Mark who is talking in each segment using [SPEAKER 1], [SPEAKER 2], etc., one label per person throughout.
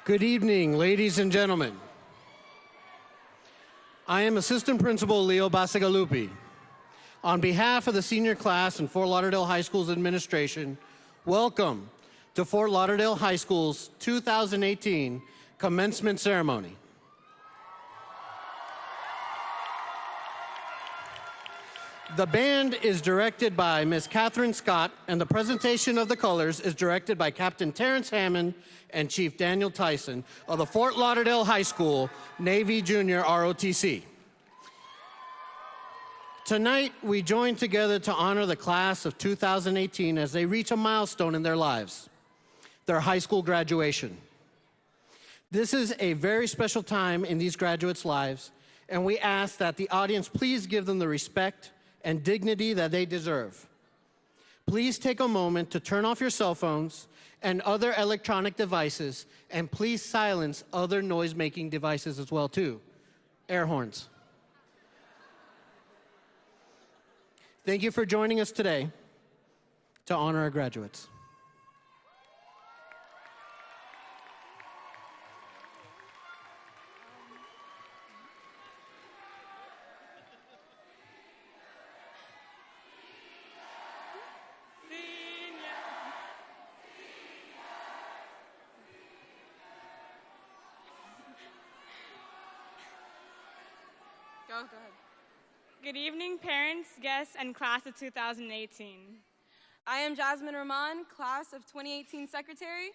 [SPEAKER 1] Good evening, ladies and gentlemen. I am Assistant Principal Leo Basagalupi. On behalf of the senior class and Fort Lauderdale High School's administration, welcome to Fort Lauderdale High School's 2018 commencement ceremony. The band is directed by Ms. Catherine Scott, and the presentation of the colors is directed by Captain Terrence Hammond and Chief Daniel Tyson of the Fort Lauderdale High School Navy Junior ROTC. Tonight, we join together to honor the class of 2018 as they reach a milestone in their lives, their high school graduation. This is a very special time in these graduates' lives, and we ask that the audience please give them the respect and dignity that they deserve. Please take a moment to turn off your cell phones and other electronic devices, and please silence other noise-making devices as well too. Air horns. Thank you for joining us today to honor our graduates.
[SPEAKER 2] Go ahead. Good evening, parents, guests, and class of 2018.
[SPEAKER 3] I am Jasmine Rahman, class of 2018 secretary.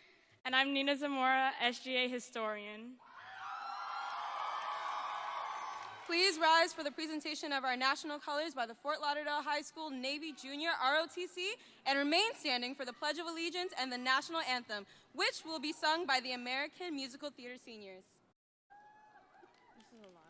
[SPEAKER 2] And I'm Nina Zamora, SGA historian.
[SPEAKER 3] Please rise for the presentation of our national colors by the Fort Lauderdale High School Navy Junior ROTC, and remain standing for the Pledge of Allegiance and the national anthem, which will be sung by the American Musical Theater seniors.
[SPEAKER 2] This is a lot.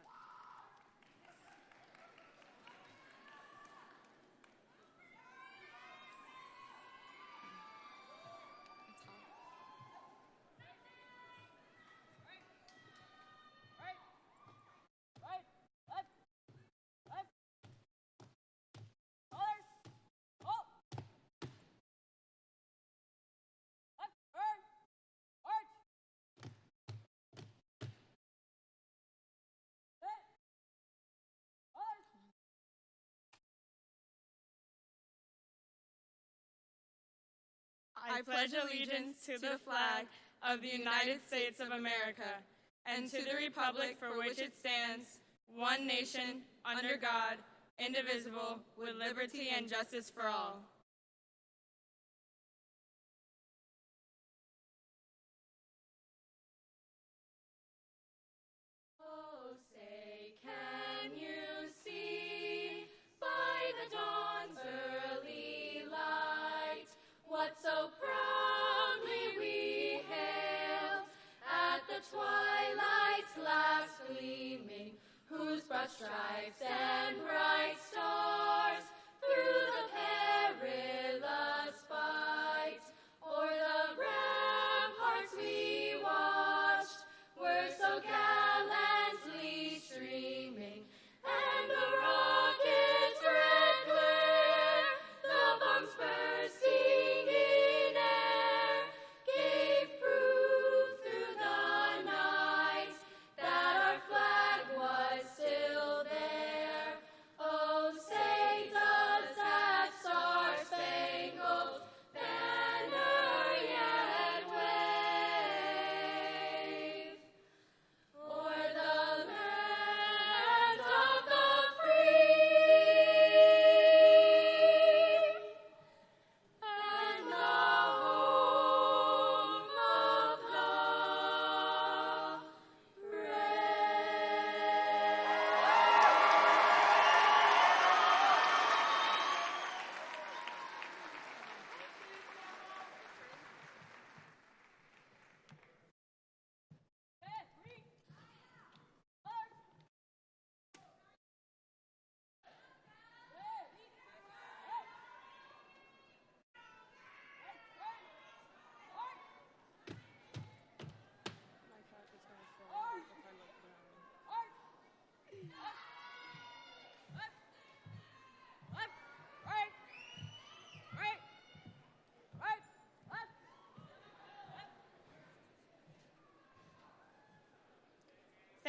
[SPEAKER 2] I pledge allegiance to the flag of the United States of America and to the republic for which it stands, one nation, under God, indivisible, with liberty and justice for all.
[SPEAKER 4] Oh, say, can you see by the dawn's early light what so proudly we hailed at the twilight's last gleaming, whose broad stripes and bright stars through the perilous fight o'er the ramparts we watched were so gallantly streaming, and the rocket's red glare, the bombs bursting in air,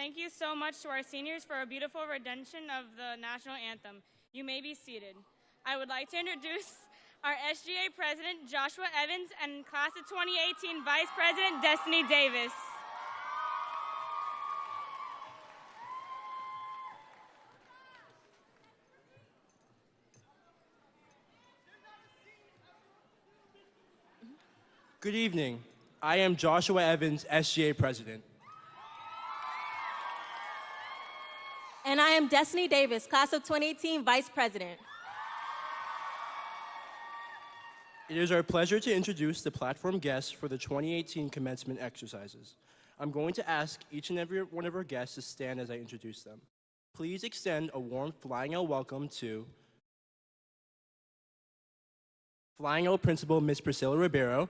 [SPEAKER 2] thank you so much to our seniors for a beautiful rendition of the national anthem. You may be seated. I would like to introduce our SGA President, Joshua Evans, and Class of 2018 Vice President, Destiny Davis.
[SPEAKER 5] Good evening. I am Joshua Evans, SGA President.
[SPEAKER 6] And I am Destiny Davis, Class of 2018 Vice President.
[SPEAKER 5] It is our pleasure to introduce the platform guests for the 2018 commencement exercises. I'm going to ask each and every one of our guests to stand as I introduce them. Please extend a warm Flying L welcome to Flying L Principal Ms. Priscilla Ribeiro,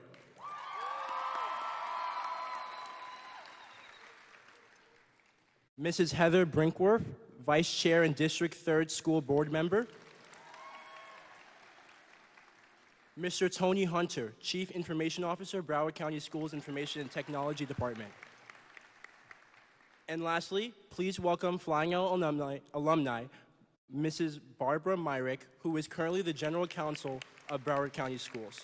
[SPEAKER 5] Mrs. Heather Brinkworth, Vice Chair and District 3rd School Board Member, Mr. Tony Hunter, Chief Information Officer, Broward County Schools Information and Technology Department. And lastly, please welcome Flying L alumni, Mrs. Barbara Myrick, who is currently the General Counsel of Broward County Schools.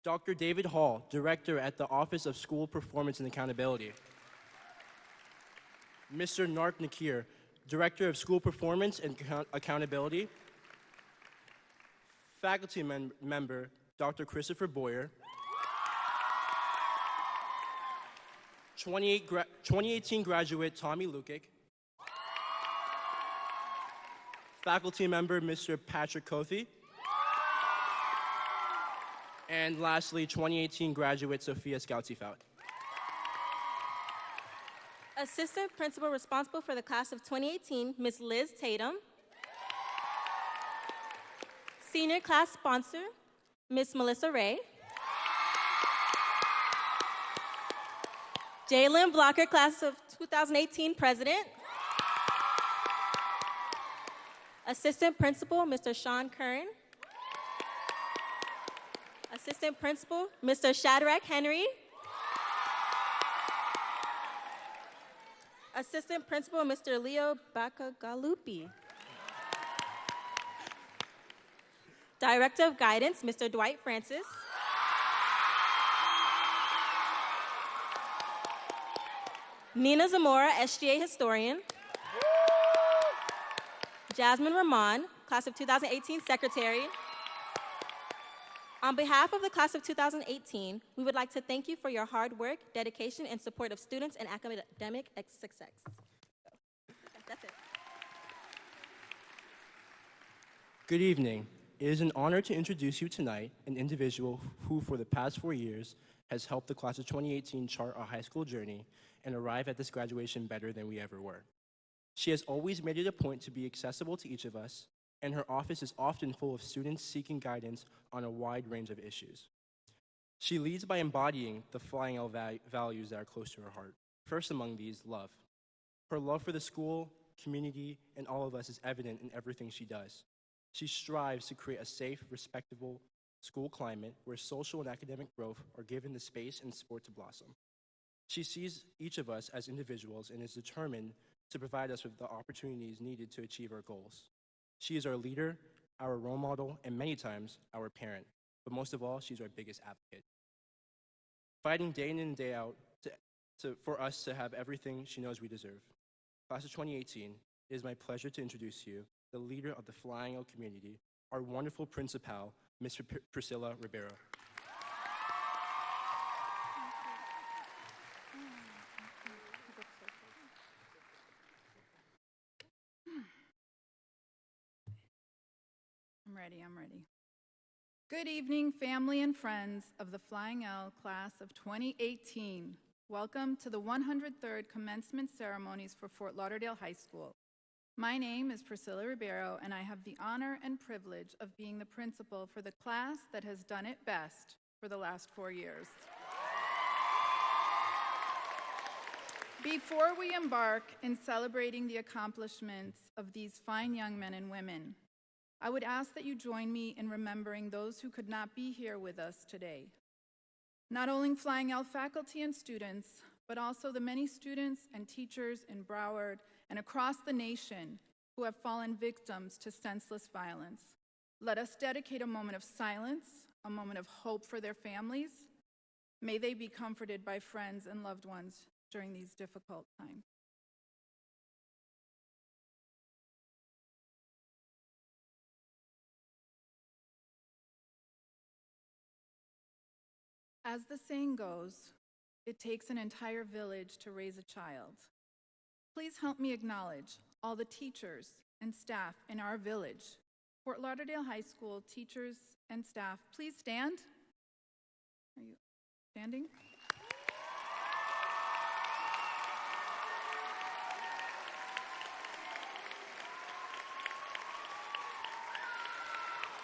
[SPEAKER 5] Dr. David Hall, Director at the Office of School Performance and Accountability. Mr. Nark Nakir, Director of School Performance and Accountability. Faculty member, Dr. Christopher Boyer. 2018 graduate, Tommy Lukic. Faculty member, Mr. Patrick Kothy. And lastly, 2018 graduate, Sophia Scoutsy-Fout.
[SPEAKER 6] Assistant Principal responsible for the Class of 2018, Ms. Liz Tatum. Senior Class Sponsor, Ms. Melissa Ray. Jalen Blocker, Class of 2018 President. Assistant Principal, Mr. Sean Kern. Assistant Principal, Mr. Shadrach Henry. Assistant Principal, Mr. Leo Bacagalupi. Director of Guidance, Mr. Dwight Francis. Nina Zamora, SGA Historian. Jasmine Rahman, Class of 2018 Secretary. On behalf of the Class of 2018, we would like to thank you for your hard work, dedication, and support of students and academic success. That's it.
[SPEAKER 5] Good evening. It is an honor to introduce you tonight an individual who, for the past 4 years, has helped the Class of 2018 chart our high school journey and arrive at this graduation better than we ever were. She has always made it a point to be accessible to each of us, and her office is often full of students seeking guidance on a wide range of issues. She leads by embodying the Flying L values that are close to her heart. First among these, love. Her love for the school, community, and all of us is evident in everything she does. She strives to create a safe, respectable school climate where social and academic growth are given the space and support to blossom. She sees each of us as individuals and is determined to provide us with the opportunities needed to achieve our goals. She is our leader, our role model, and many times our parent. But most of all, she's our biggest advocate. Fighting day in and day out for us to have everything she knows we deserve. Class of 2018, it is my pleasure to introduce you the leader of the Flying L community, our wonderful principal, Ms. Priscilla Ribeiro.
[SPEAKER 7] I'm ready. Good evening, family and friends of the Flying L Class of 2018. Welcome to the 103rd commencement ceremonies for Fort Lauderdale High School. My name is Priscilla Ribeiro, and I have the honor and privilege of being the principal for the class that has done it best for the last 4 years. Before we embark in celebrating the accomplishments of these fine young men and women, I would ask that you join me in remembering those who could not be here with us today. not only Flying L faculty and students, but also the many students and teachers in Broward and across the nation who have fallen victims to senseless violence. Let us dedicate a moment of silence, a moment of hope for their families. May they be comforted by friends and loved ones during these difficult times. As the saying goes, it takes an entire village to raise a child. Please help me acknowledge all the teachers and staff in our village. Fort Lauderdale High School teachers and staff, please stand. Are you standing?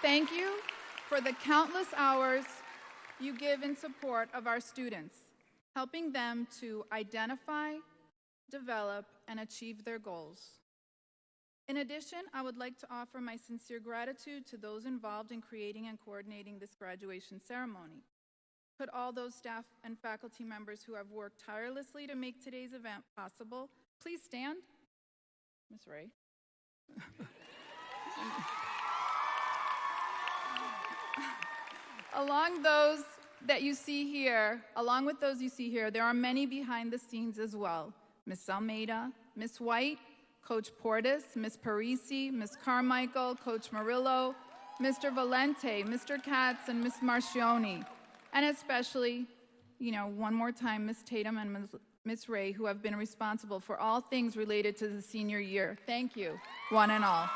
[SPEAKER 7] Thank you for the countless hours you give in support of our students, helping them to identify, develop, and achieve their goals. In addition, I would like to offer my sincere gratitude to those involved in creating and coordinating this graduation ceremony. Could all those staff and faculty members who have worked tirelessly to make today's event possible, please stand? Ms. Ray. Along with those you see here, there are many behind the scenes as well. Ms. Almeida, Ms. White, Coach Portis, Ms. Parisi, Ms. Carmichael, Coach Murillo, Mr. Valente, Mr. Katz, and Ms. Marcioni. And especially, one more time, Ms. Tatum and Ms. Ray, who have been responsible for all things related to the senior year. Thank you, one and all.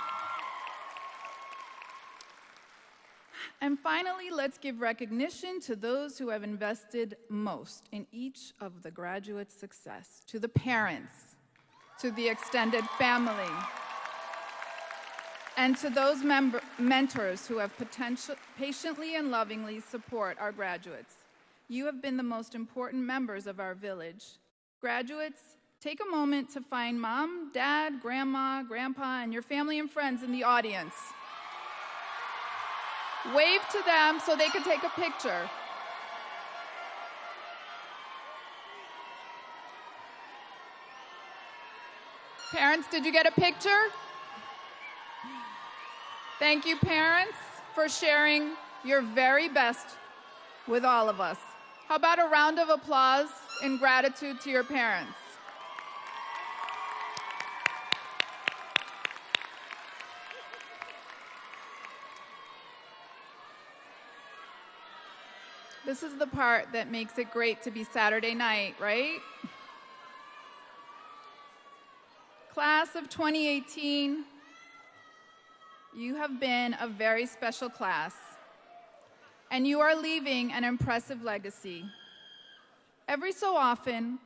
[SPEAKER 7] And finally, let's give recognition to those who have invested most in each of the graduates' success, to the parents, to the extended family, and to those mentors who have patiently and lovingly support our graduates. You have been the most important members of our village. Graduates, take a moment to find mom, dad, grandma, grandpa, and your family and friends in the audience. Wave to them so they can take a picture. Parents, did you get a picture? Thank you, parents, for sharing your very best with all of us. How about a round of applause in gratitude to your parents? This is the part that makes it great to be Saturday night, right? Class of 2018, you have been a very special class, and you are leaving an impressive legacy. Every so often,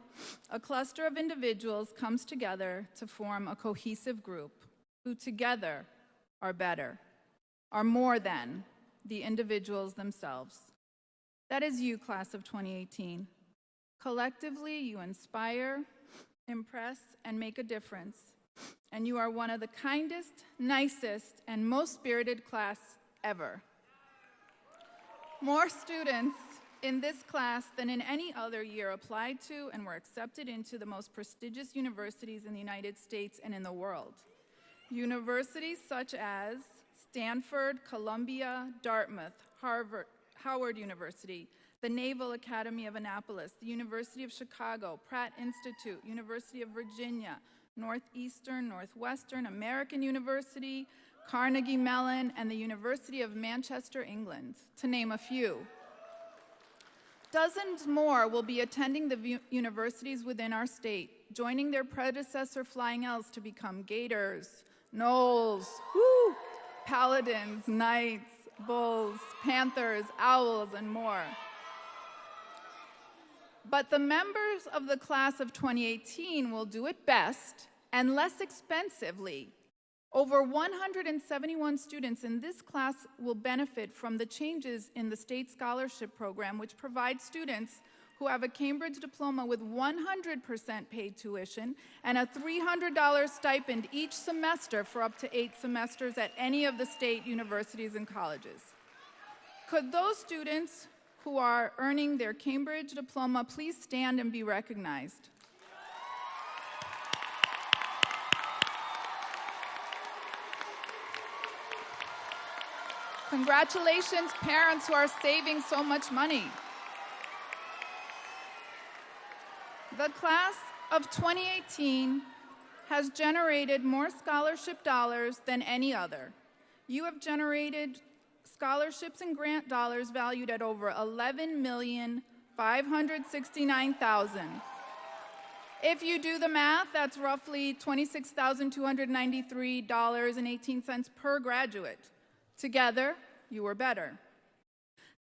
[SPEAKER 7] a cluster of individuals comes together to form a cohesive group who together are better, are more than the individuals themselves. That is you, class of 2018. Collectively, you inspire, impress, and make a difference. And you are one of the kindest, nicest, and most spirited class ever. More students in this class than in any other year applied to and were accepted into the most prestigious universities in the United States and in the world. Universities such as Stanford, Columbia, Dartmouth, Howard University, the Naval Academy of Annapolis, the University of Chicago, Pratt Institute, University of Virginia, Northeastern, Northwestern, American University, Carnegie Mellon, and the University of Manchester, England, to name a few. Dozens more will be attending the universities within our state, joining their predecessor Flying L's to become Gators, Knowles, Paladins, Knights, Bulls, Panthers, Owls, and more. But the members of the class of 2018 will do it best and less expensively. Over 171 students in this class will benefit from the changes in the state scholarship program, which provides students who have a Cambridge diploma with 100% paid tuition and a $300 stipend each semester for up to 8 semesters at any of the state universities and colleges. Could those students who are earning their Cambridge diploma please stand and be recognized? Congratulations, parents who are saving so much money. The class of 2018 has generated more scholarship dollars than any other. You have generated scholarships and grant dollars valued at over $11,569,000. If you do the math, that's roughly $26,293.18 per graduate. Together, you are better.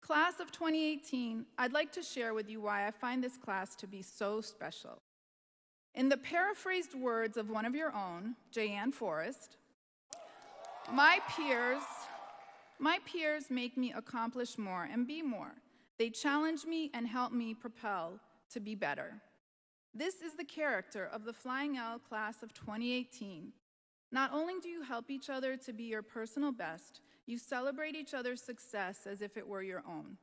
[SPEAKER 7] Class of 2018, I'd like to share with you why I find this class to be so special. In the paraphrased words of one of your own, Jayanne Forrest, my peers make me accomplish more and be more. They challenge me and help me propel to be better. This is the character of the Flying L class of 2018. Not only do you help each other to be your personal best, you celebrate each other's success as if it were your own.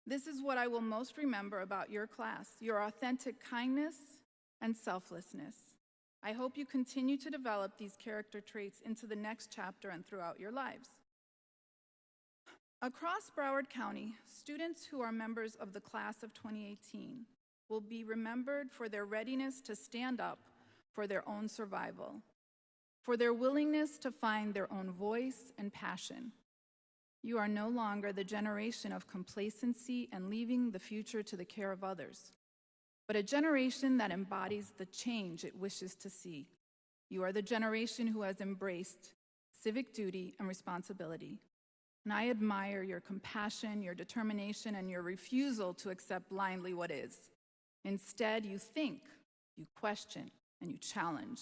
[SPEAKER 7] This is what I will most remember about your class, your authentic kindness and selflessness. I hope you continue to develop these character traits into the next chapter and throughout your lives. Across Broward County, students who are members of the class of 2018 will be remembered for their readiness to stand up for their own survival, for their willingness to find their own voice and passion. You are no longer the generation of complacency and leaving the future to the care of others, but a generation that embodies the change it wishes to see. You are the generation who has embraced civic duty and responsibility. And I admire your compassion, your determination, and your refusal to accept blindly what is. Instead, you think, you question, and you challenge.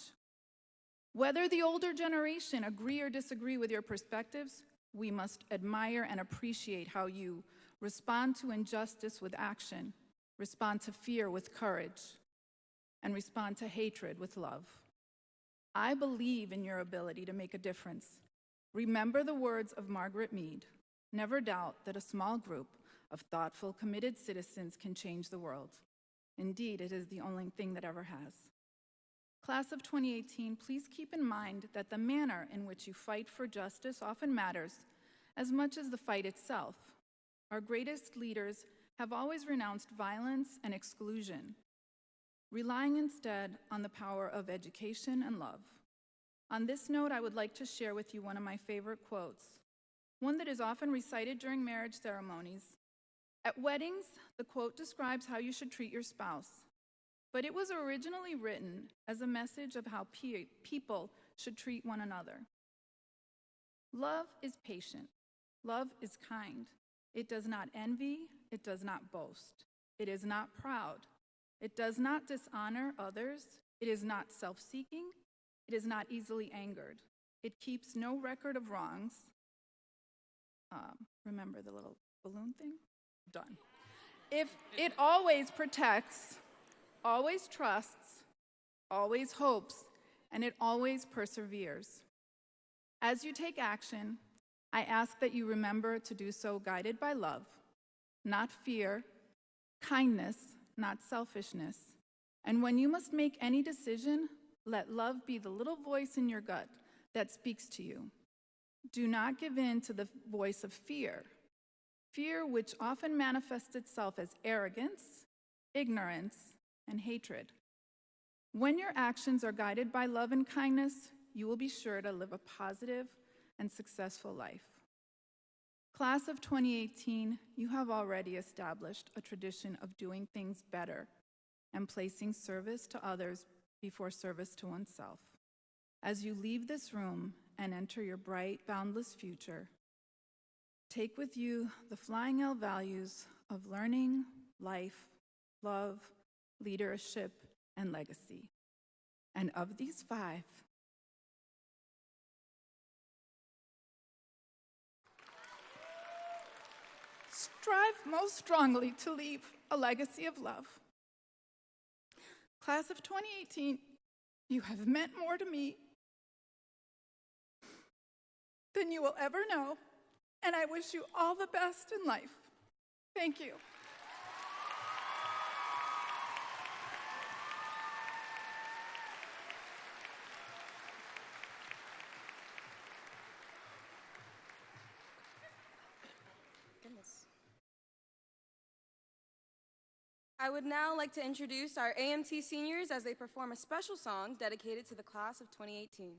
[SPEAKER 7] Whether the older generation agree or disagree with your perspectives, we must admire and appreciate how you respond to injustice with action, respond to fear with courage, and respond to hatred with love. I believe in your ability to make a difference. Remember the words of Margaret Mead, never doubt that a small group of thoughtful, committed citizens can change the world. Indeed, it is the only thing that ever has. Class of 2018, please keep in mind that the manner in which you fight for justice often matters as much as the fight itself. Our greatest leaders have always renounced violence and exclusion, relying instead on the power of education and love. On this note, I would like to share with you one of my favorite quotes, one that is often recited during marriage ceremonies. At weddings, the quote describes how you should treat your spouse, but it was originally written as a message of how people should treat one another. Love is patient. Love is kind. It does not envy. It does not boast. It is not proud. It does not dishonor others. It is not self-seeking. It is not easily angered. It keeps no record of wrongs. Remember the little balloon thing? Done. It always protects, always trusts, always hopes, and it always perseveres. As you take action, I ask that you remember to do so guided by love, not fear, kindness, not selfishness. And when you must make any decision, let love be the little voice in your gut that speaks to you. Do not give in to the voice of fear, fear which often manifests itself as arrogance, ignorance, and hatred. When your actions are guided by love and kindness, you will be sure to live a positive and successful life. Class of 2018, you have already established a tradition of doing things better and placing service to others before service to oneself. As you leave this room and enter your bright, boundless future, take with you the Flying L values of learning, life, love, leadership, and legacy. And of these 5, strive most strongly to leave a legacy of love. Class of 2018, you have meant more to me than you will ever know, and I wish you all the best in life. Thank you.
[SPEAKER 3] I would now like to introduce our AMT seniors as they perform a special song dedicated to the class of 2018.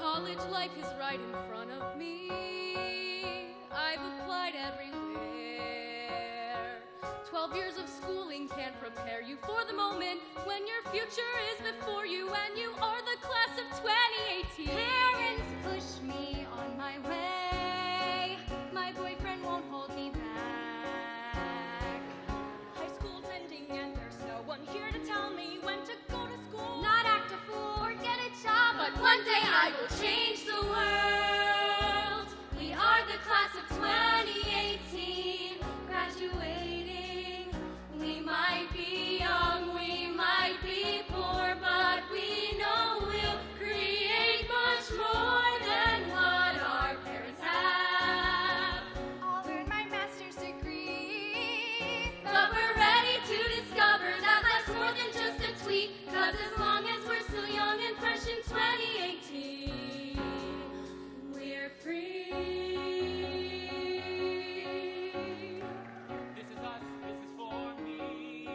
[SPEAKER 4] College life is right in front of me. I've applied everywhere. 12 years of schooling can't prepare you for the moment when your future is before you and you are the class of 2018. Parents push me on my way. My boyfriend won't hold me back. High school's ending and there's no one here to tell me when to go to school. Not act a fool or get a job, but one day I will change the world. We are the class of 2018, graduating. We might be young, we might be poor, but we know we'll create much more than what our parents have. I'll earn my master's degree, but we're ready to discover that life's more than just a tweet. 'Cause as long as we're still young and fresh in 2018, we're free.
[SPEAKER 8] This is us, this is for me.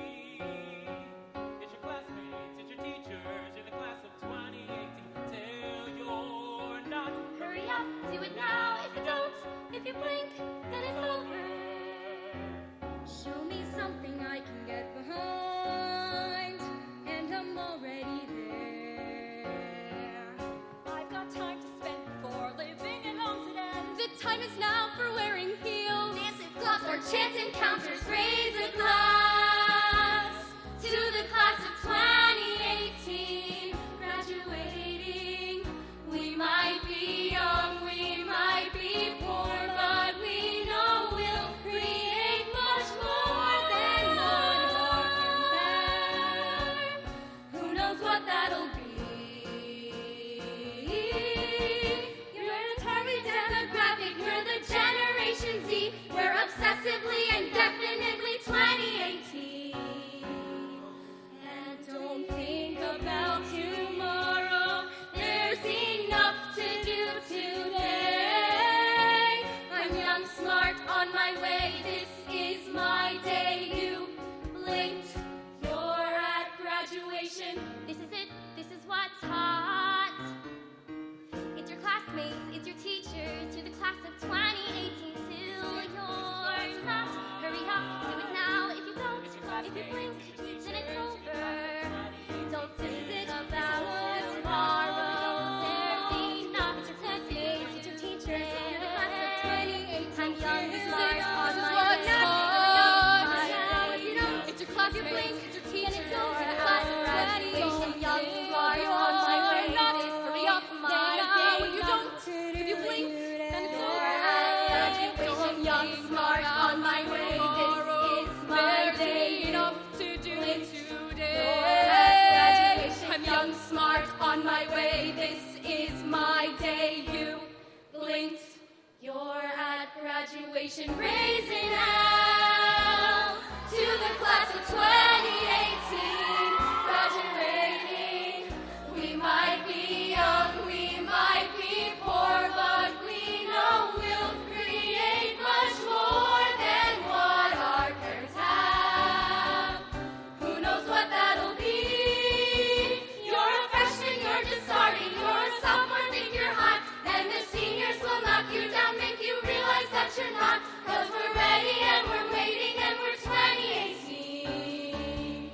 [SPEAKER 8] It's your classmates, it's your teachers, you're the class of 2018. Till you're not.
[SPEAKER 4] Hurry up, do it now. If you don't, if you blink, then it's over. Show me something I can get behind, and I'm already there. I've got time to spend before living at home today. The time is now for wearing heels, dancing gloves, or chance encounters. Raise a glass to the class of 2018, graduating. We might be young, we might be poor, but we know we'll create much more than what our parents have. Who knows what that'll be? You're an target demographic, we're the Generation Z. We're obsessively and definitely 2018. And don't think about tomorrow, there's enough to do today. I'm young, smart, on my way, this is my day. You blinked, you're at graduation. This is it, this is what's hot. It's your classmates, it's your teachers, you're the class of 2018 till you're not. Hurry up, do it now. If you don't, if you blink, then it's over. Don't this is it about tomorrow. There's enough. It's your classmates, it's your teachers, you're the class of 2018. I'm young, smart, on my way. If you don't, it's your classmates, it's your teachers, you're the class of 2018. Young, smart, on my way. Hurry up, my day. If you don't, if you blink, then it's over. I'm young, smart, on my way. This is my day. Enough to do today. I'm young, smart, on my way. This is my day. You blinked, you're at graduation. Raising hell to the class of 2018, graduating. We might be young, we might be poor, but we know we'll create much more than what our parents have. Who knows what that'll be? You're a freshman, you're just starting. You're a sophomore, think you're hot. And the seniors will knock you down, make you realize that you're not. 'Cause we're ready and we're waiting and we're 2018.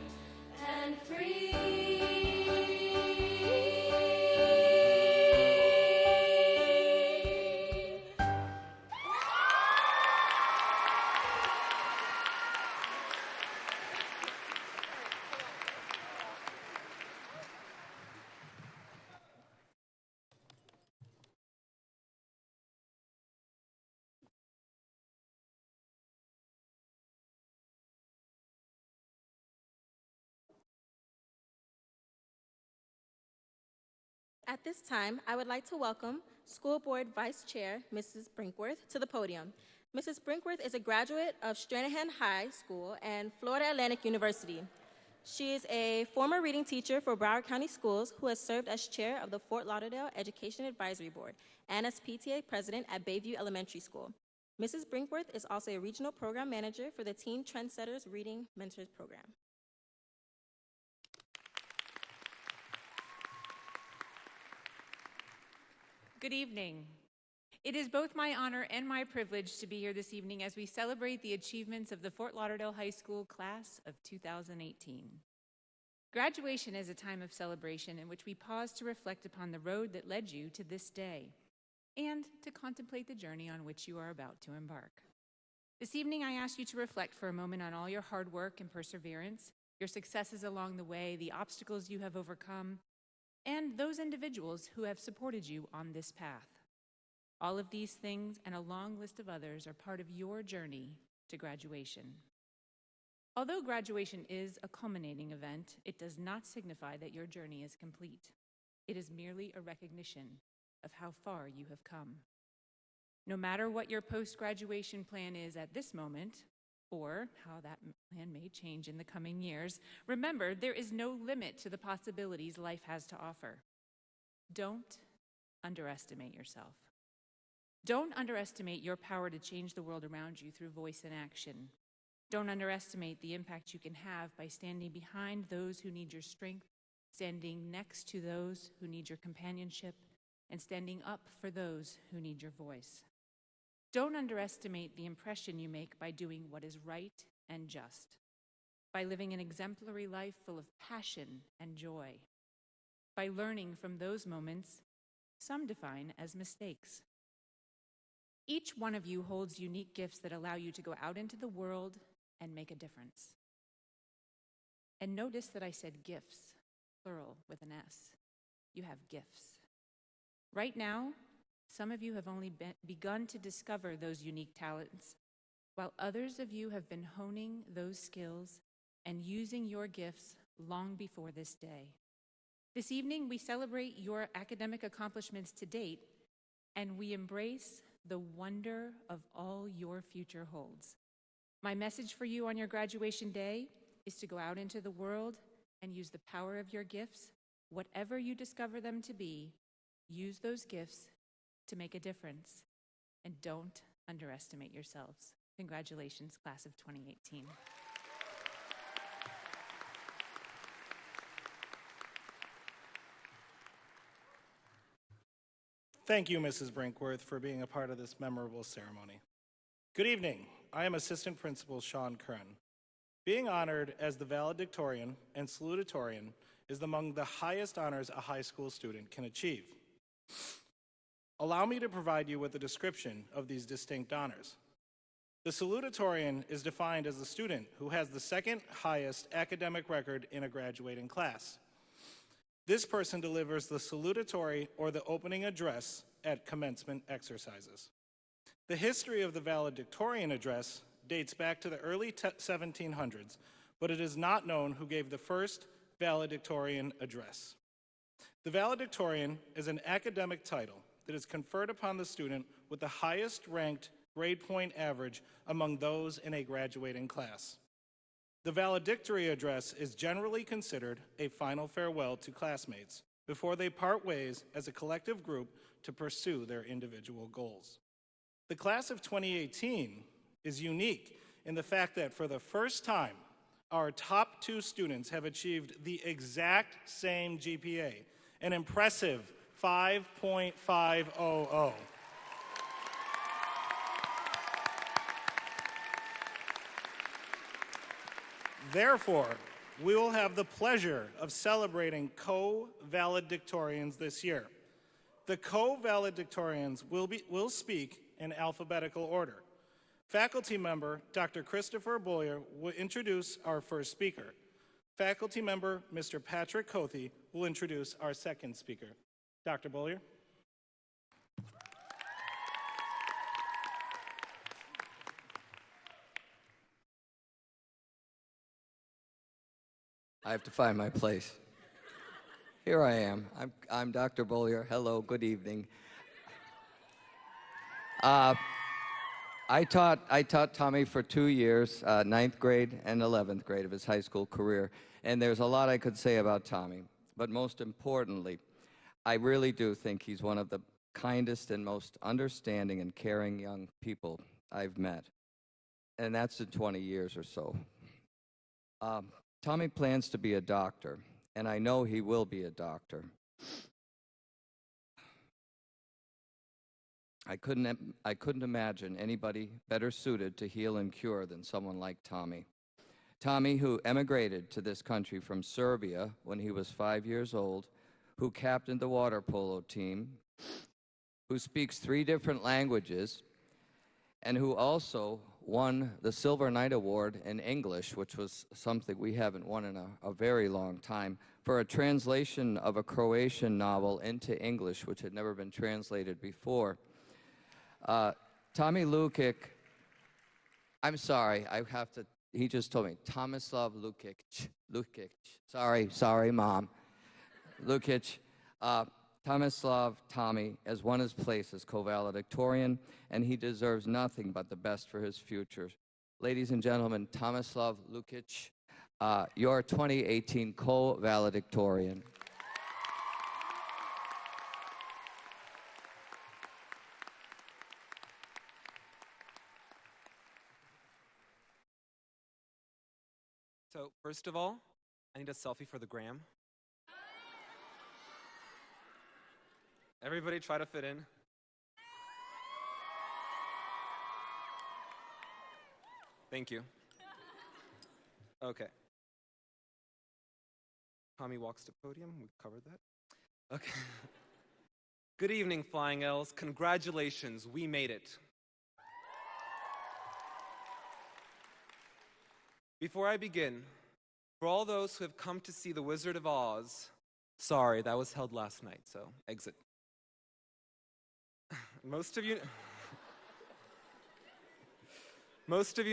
[SPEAKER 6] At this time, I would like to welcome School Board Vice Chair, Mrs. Brinkworth, to the podium. Mrs. Brinkworth is a graduate of Stranahan High School and Florida Atlantic University. She is a former reading teacher for Broward County Schools who has served as chair of the Fort Lauderdale Education Advisory Board and as PTA president at Bayview Elementary School. Mrs. Brinkworth is also a regional program manager for the Teen Trendsetters Reading Mentors Program.
[SPEAKER 9] Good evening. It is both my honor and my privilege to be here this evening as we celebrate the achievements of the Fort Lauderdale High School class of 2018. Graduation is a time of celebration in which we pause to reflect upon the road that led you to this day and to contemplate the journey on which you are about to embark. This evening, I ask you to reflect for a moment on all your hard work and perseverance, your successes along the way, the obstacles you have overcome, and those individuals who have supported you on this path. All of these things and a long list of others are part of your journey to graduation. Although graduation is a culminating event, it does not signify that your journey is complete. It is merely a recognition of how far you have come. No matter what your post-graduation plan is at this moment, or how that plan may change in the coming years, remember, there is no limit to the possibilities life has to offer. Don't underestimate yourself. Don't underestimate your power to change the world around you through voice and action. Don't underestimate the impact you can have by standing behind those who need your strength, standing next to those who need your companionship, and standing up for those who need your voice. Don't underestimate the impression you make by doing what is right and just, by living an exemplary life full of passion and joy, by learning from those moments some define as mistakes. Each one of you holds unique gifts that allow you to go out into the world and make a difference. And notice that I said gifts, plural with an S. You have gifts. Right now, some of you have only begun to discover those unique talents, while others of you have been honing those skills and using your gifts long before this day. This evening, we celebrate your academic accomplishments to date, and we embrace the wonder of all your future holds. My message for you on your graduation day is to go out into the world and use the power of your gifts, whatever you discover them to be. Use those gifts to make a difference, and don't underestimate yourselves. Congratulations, class of 2018.
[SPEAKER 10] Thank you, Mrs. Brinkworth, for being a part of this memorable ceremony. Good evening. I am Assistant Principal Sean Kern. Being honored as the valedictorian and salutatorian is among the highest honors a high school student can achieve. Allow me to provide you with a description of these distinct honors. The salutatorian is defined as the student who has the second highest academic record in a graduating class. This person delivers the salutatory or the opening address at commencement exercises. The history of the valedictorian address dates back to the early 1700s, but it is not known who gave the first valedictorian address. The valedictorian is an academic title that is conferred upon the student with the highest ranked grade point average among those in a graduating class. The valedictory address is generally considered a final farewell to classmates before they part ways as a collective group to pursue their individual goals. The class of 2018 is unique in the fact that for the first time, our top two students have achieved the exact same GPA, an impressive 5.500. Therefore, we will have the pleasure of celebrating co-valedictorians this year. The co-valedictorians will speak in alphabetical order. Faculty member Dr. Christopher Boyer will introduce our first speaker. Faculty member Mr. Patrick Cothy will introduce our second speaker. Dr. Boyer.
[SPEAKER 11] I have to find my place. Here I am. I'm Dr. Bollier. Hello, good evening. I taught Tommy for 2 years, 9th grade and 11th grade of his high school career, and there's a lot I could say about Tommy. But most importantly, I really do think he's one of the kindest and most understanding and caring young people I've met, and that's in 20 years or so. Tommy plans to be a doctor, and I know he will be a doctor. I couldn't imagine anybody better suited to heal and cure than someone like Tommy. Tommy, who emigrated to this country from Serbia when he was 5 years old, who captained the water polo team, who speaks 3 different languages, and who also won the Silver Knight Award in English, which was something we haven't won in a very long time, for a translation of a Croatian novel into English, which had never been translated before. Tommy Lukic, I'm sorry, I have to, he just told me, Tomislav Lukic, sorry, Mom. Lukic, Tomislav, Tommy, has won his place as co-valedictorian, and he deserves nothing but the best for his future. Ladies and gentlemen, Tomislav Lukic, your 2018 co-valedictorian.
[SPEAKER 12] So, first of all, I need a selfie for the gram. Everybody try to fit in. Thank you. Okay. Tommy walks to podium. We've covered that. Okay. Good evening, Flying L's. Congratulations, we made it. Before I begin, for all those who have come to see The Wizard of Oz, sorry, that was held last night, so exit. Most of you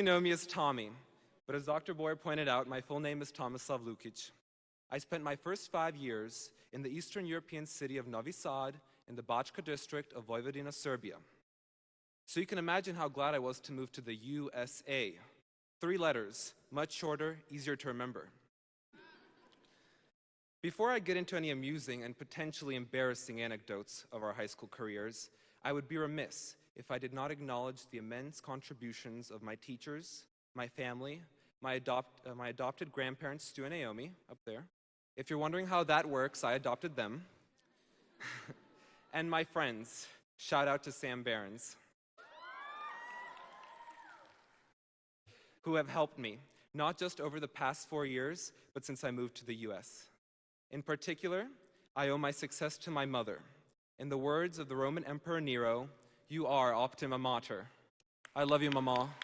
[SPEAKER 12] know me as Tommy, but as Dr. Boyer pointed out, my full name is Tomislav Lukic. I spent my first 5 years in the Eastern European city of Novi Sad in the Bačka district of Vojvodina, Serbia. So you can imagine how glad I was to move to the USA. 3 letters, much shorter, easier to remember. Before I get into any amusing and potentially embarrassing anecdotes of our high school careers, I would be remiss if I did not acknowledge the immense contributions of my teachers, my family, my adopted grandparents, Stu and Naomi, up there. If you're wondering how that works, I adopted them. And my friends. Shout out to Sam Behrens, who have helped me, not just over the past 4 years, but since I moved to the US. In particular, I owe my success to my mother. In the words of the Roman Emperor Nero, you are optima mater. I love you, Mama.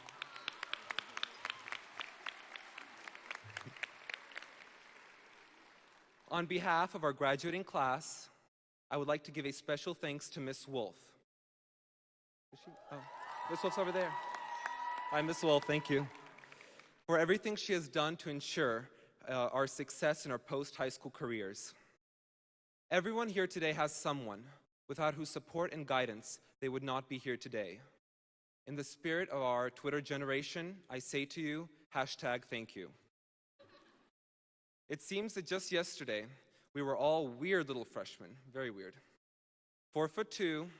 [SPEAKER 12] On behalf of our graduating class, I would like to give a special thanks to Miss Wolf. Miss Wolf's over there. Hi, Miss Wolf, thank you for everything she has done to ensure our success in our post-high school careers. Everyone here today has someone without whose support and guidance they would not be here today. In the spirit of our Twitter generation, I say to you, #thank you. It seems that just yesterday, we were all weird little freshmen, very weird. 4'2",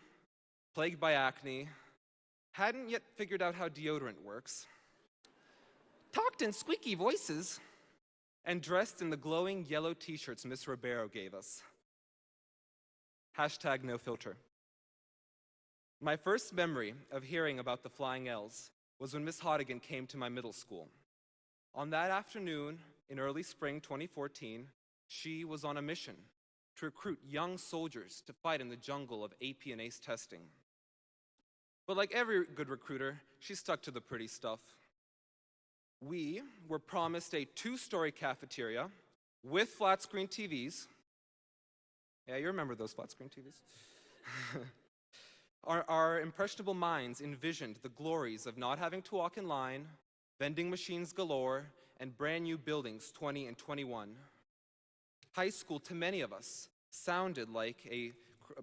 [SPEAKER 12] plagued by acne, hadn't yet figured out how deodorant works, talked in squeaky voices, and dressed in the glowing yellow t-shirts Miss Ribeiro gave us. #no filter. My first memory of hearing about the Flying L's was when Miss Hodigan came to my middle school. On that afternoon, in early spring 2014, she was on a mission to recruit young soldiers to fight in the jungle of AP and ACE testing. But like every good recruiter, she stuck to the pretty stuff. We were promised a 2-story cafeteria with flat screen TVs. Yeah, you remember those flat screen TVs. Our impressionable minds envisioned the glories of not having to walk in line, vending machines galore, and brand new buildings 20 and 21. High school, to many of us, sounded like a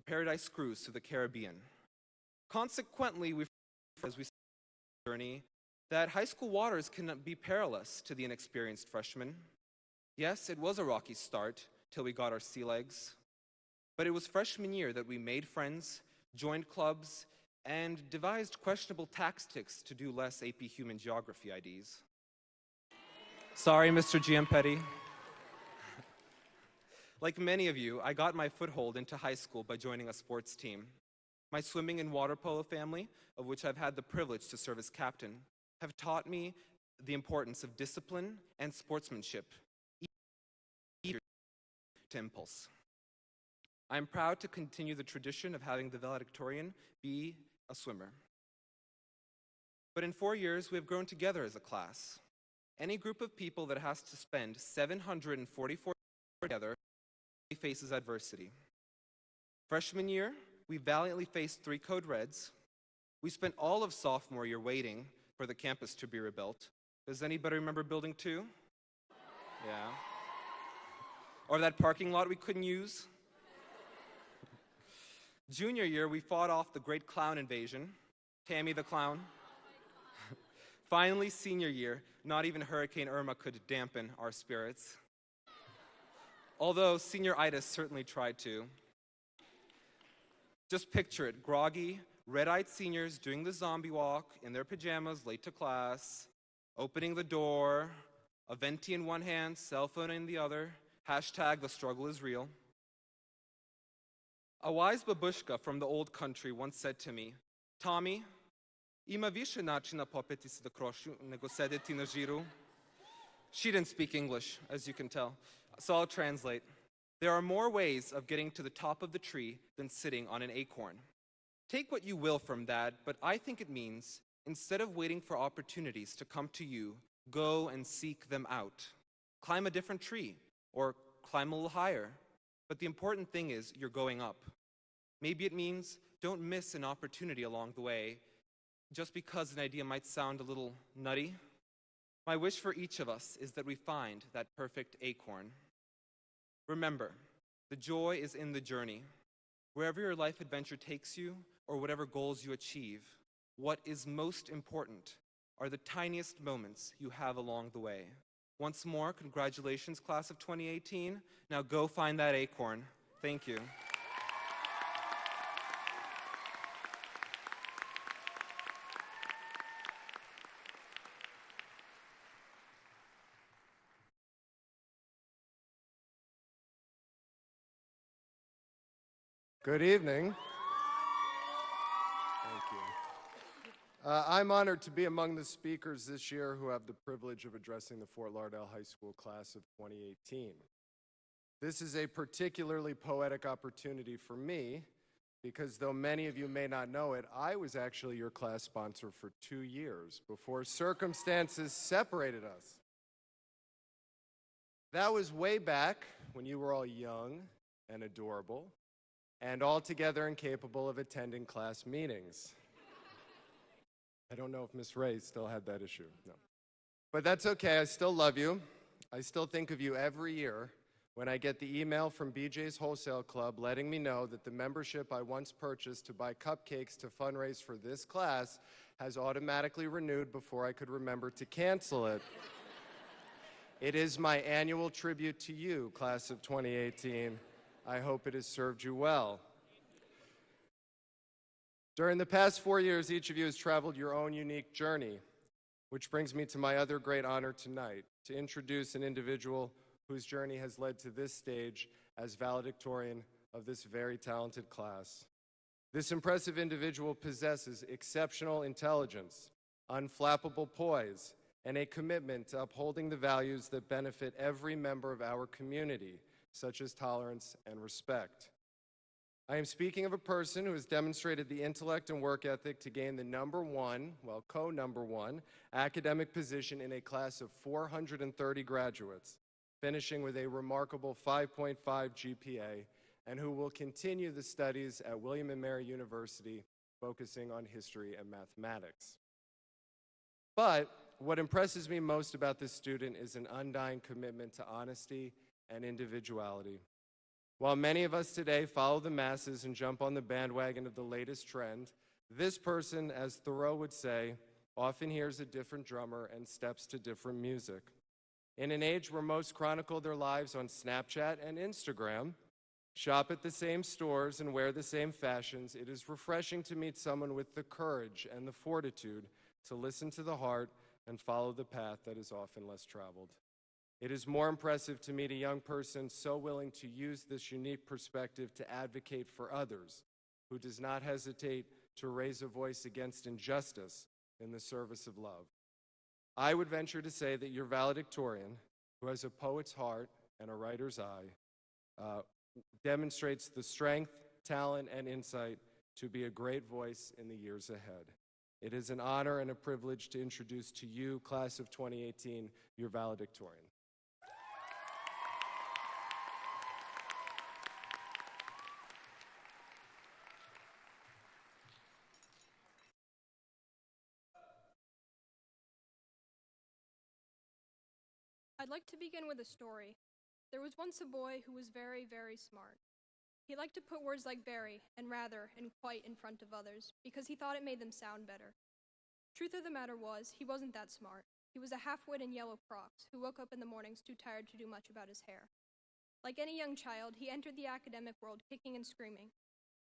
[SPEAKER 12] paradise cruise to the Caribbean. Consequently, as we see on the journey, that high school waters can be perilous to the inexperienced freshman. Yes, it was a rocky start till we got our sea legs, but it was freshman year that we made friends, joined clubs, and devised questionable tactics to do less AP Human Geography IDs. Sorry, Mr. Giampetti. Like many of you, I got my foothold into high school by joining a sports team. My swimming and water polo family, of which I've had the privilege to serve as captain, have taught me the importance of discipline and sportsmanship, to impulse. I'm proud to continue the tradition of having the valedictorian be a swimmer. But in 4 years, we have grown together as a class. Any group of people that has to spend 744 together faces adversity. Freshman year, we valiantly faced 3 code reds. We spent all of sophomore year waiting for the campus to be rebuilt. Does anybody remember building 2? Yeah. Or that parking lot we couldn't use? Junior year, we fought off the great clown invasion, Tammy the clown. Finally, senior year, not even Hurricane Irma could dampen our spirits. Although senior-itis certainly tried to. Just picture it, groggy, red-eyed seniors doing the zombie walk in their pajamas late to class, opening the door, a venti in one hand, cell phone in the other, hashtag the struggle is real. A wise babushka from the old country once said to me, Tommy, ima više načina popeti se do krošu nego sedeti na žiru. She didn't speak English, as you can tell, so I'll translate. There are more ways of getting to the top of the tree than sitting on an acorn. Take what you will from that, but I think it means, instead of waiting for opportunities to come to you, go and seek them out. Climb a different tree, or climb a little higher. But the important thing is you're going up. Maybe it means don't miss an opportunity along the way, just because an idea might sound a little nutty. My wish for each of us is that we find that perfect acorn. Remember, the joy is in the journey. Wherever your life adventure takes you, or whatever goals you achieve, what is most important are the tiniest moments you have along the way. Once more, congratulations, class of 2018. Now go find that acorn. Thank you.
[SPEAKER 13] Good evening. Thank you. I'm honored to be among the speakers this year who have the privilege of addressing the Fort Lauderdale High School class of 2018. This is a particularly poetic opportunity for me because though many of you may not know it, I was actually your class sponsor for 2 years before circumstances separated us. That was way back when you were all young and adorable and altogether incapable of attending class meetings. I don't know if Miss Ray still had that issue. No. But that's okay, I still love you. I still think of you every year when I get the email from BJ's Wholesale Club letting me know that the membership I once purchased to buy cupcakes to fundraise for this class has automatically renewed before I could remember to cancel it. It is my annual tribute to you, class of 2018. I hope it has served you well. During the past 4 years, each of you has traveled your own unique journey, which brings me to my other great honor tonight, to introduce an individual whose journey has led to this stage as valedictorian of this very talented class. This impressive individual possesses exceptional intelligence, unflappable poise, and a commitment to upholding the values that benefit every member of our community, such as tolerance and respect. I am speaking of a person who has demonstrated the intellect and work ethic to gain the co-number one academic position in a class of 430 graduates, finishing with a remarkable 5.5 GPA, and who will continue the studies at William & Mary University, focusing on history and mathematics. But what impresses me most about this student is an undying commitment to honesty and individuality. While many of us today follow the masses and jump on the bandwagon of the latest trend, this person, as Thoreau would say, often hears a different drummer and steps to different music. In an age where most chronicle their lives on Snapchat and Instagram, shop at the same stores, and wear the same fashions, it is refreshing to meet someone with the courage and the fortitude to listen to the heart and follow the path that is often less traveled. It is more impressive to meet a young person so willing to use this unique perspective to advocate for others, who does not hesitate to raise a voice against injustice in the service of love. I would venture to say that your valedictorian, who has a poet's heart and a writer's eye, demonstrates the strength, talent, and insight to be a great voice in the years ahead. It is an honor and a privilege to introduce to you, class of 2018, your valedictorian.
[SPEAKER 14] I'd like to begin with a story. There was once a boy who was very, very smart. He liked to put words like very and rather and quite in front of others because he thought it made them sound better. Truth of the matter was, he wasn't that smart. He was a half-wit in yellow Crocs who woke up in the mornings too tired to do much about his hair. Like any young child, he entered the academic world kicking and screaming.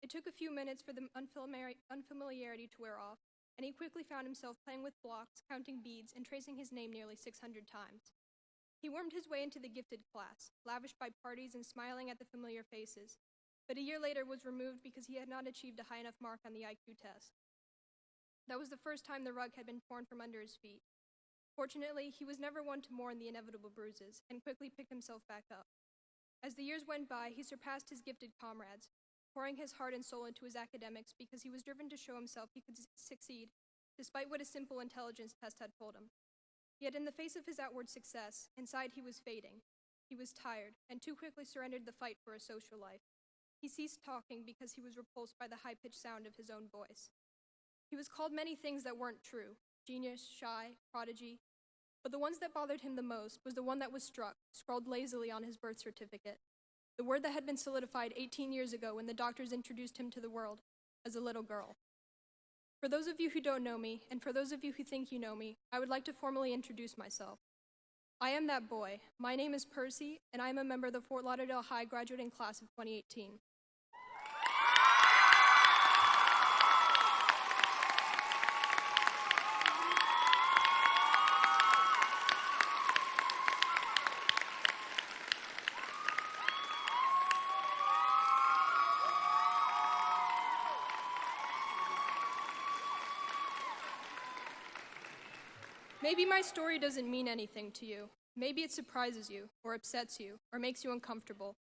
[SPEAKER 14] It took a few minutes for the unfamiliarity to wear off, and he quickly found himself playing with blocks, counting beads, and tracing his name nearly 600 times. He wormed his way into the gifted class, lavished by parties and smiling at the familiar faces, but a year later was removed because he had not achieved a high enough mark on the IQ test. That was the first time the rug had been torn from under his feet. Fortunately, he was never one to mourn the inevitable bruises, and quickly picked himself back up. As the years went by, he surpassed his gifted comrades, pouring his heart and soul into his academics because he was driven to show himself he could succeed, despite what a simple intelligence test had told him. Yet in the face of his outward success, inside he was fading. He was tired, and too quickly surrendered the fight for a social life. He ceased talking because he was repulsed by the high-pitched sound of his own voice. He was called many things that weren't true: genius, shy, prodigy. But the ones that bothered him the most was the one that was struck, scrawled lazily on his birth certificate. The word that had been solidified 18 years ago when the doctors introduced him to the world as a little girl. For those of you who don't know me, and for those of you who think you know me, I would like to formally introduce myself. I am that boy. My name is Percy, and I am a member of the Fort Lauderdale High graduating class of 2018. Maybe my story doesn't mean anything to you. Maybe it surprises you, or upsets you, or makes you uncomfortable.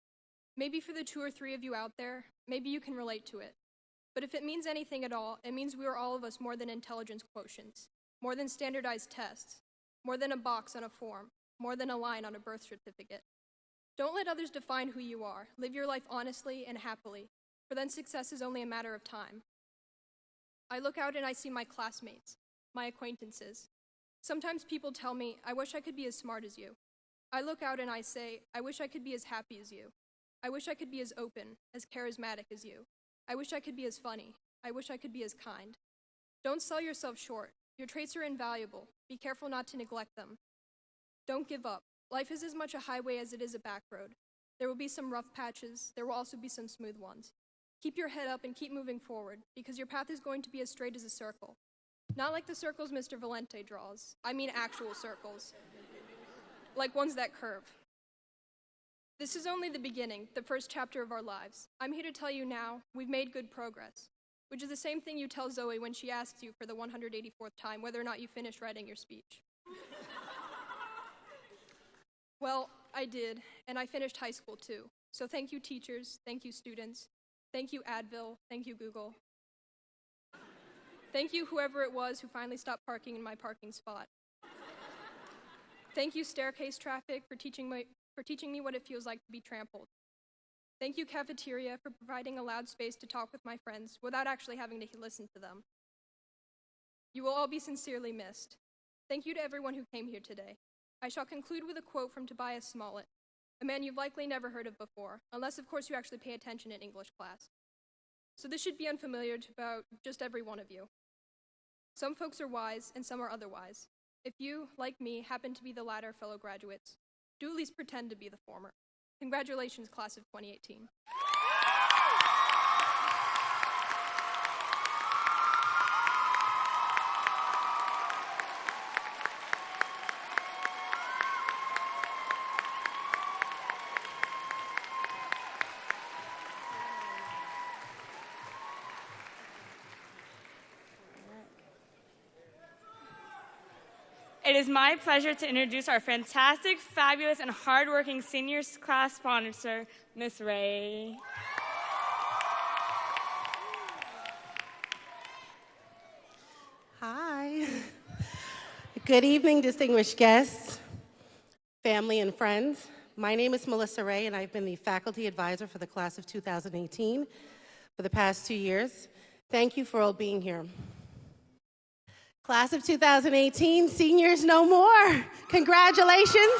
[SPEAKER 14] Maybe for the 2 or 3 of you out there, maybe you can relate to it. But if it means anything at all, it means we are all of us more than intelligence quotients, more than standardized tests, more than a box on a form, more than a line on a birth certificate. Don't let others define who you are. Live your life honestly and happily, for then success is only a matter of time. I look out and I see my classmates, my acquaintances. Sometimes people tell me, I wish I could be as smart as you. I look out and I say, I wish I could be as happy as you. I wish I could be as open, as charismatic as you. I wish I could be as funny. I wish I could be as kind. Don't sell yourself short. Your traits are invaluable. Be careful not to neglect them. Don't give up. Life is as much a highway as it is a back road. There will be some rough patches. There will also be some smooth ones. Keep your head up and keep moving forward, because your path is going to be as straight as a circle. Not like the circles Mr. Valente draws. I mean actual circles. Like ones that curve. This is only the beginning, the first chapter of our lives. I'm here to tell you now, we've made good progress, which is the same thing you tell Zoe when she asks you for the 184th time whether or not you finished writing your speech. Well, I did, and I finished high school too. So thank you teachers, thank you students, thank you Advil, thank you Google. Thank you whoever it was who finally stopped parking in my parking spot. Thank you staircase traffic for teaching me what it feels like to be trampled. Thank you cafeteria for providing a loud space to talk with my friends without actually having to listen to them. You will all be sincerely missed. Thank you to everyone who came here today. I shall conclude with a quote from Tobias Smollett. a man you've likely never heard of before, unless of course you actually pay attention in English class. So this should be unfamiliar to about just every one of you. Some folks are wise and some are otherwise. If you, like me, happen to be the latter, fellow graduates, do at least pretend to be the former. Congratulations, class of 2018.
[SPEAKER 2] It is my pleasure to introduce our fantastic, fabulous, and hardworking seniors class sponsor, Miss Ray.
[SPEAKER 15] Hi. Good evening, distinguished guests, family, and friends. My name is Melissa Ray, and I've been the faculty advisor for the class of 2018 for the past 2 years. Thank you for all being here. Class of 2018, seniors no more. Congratulations.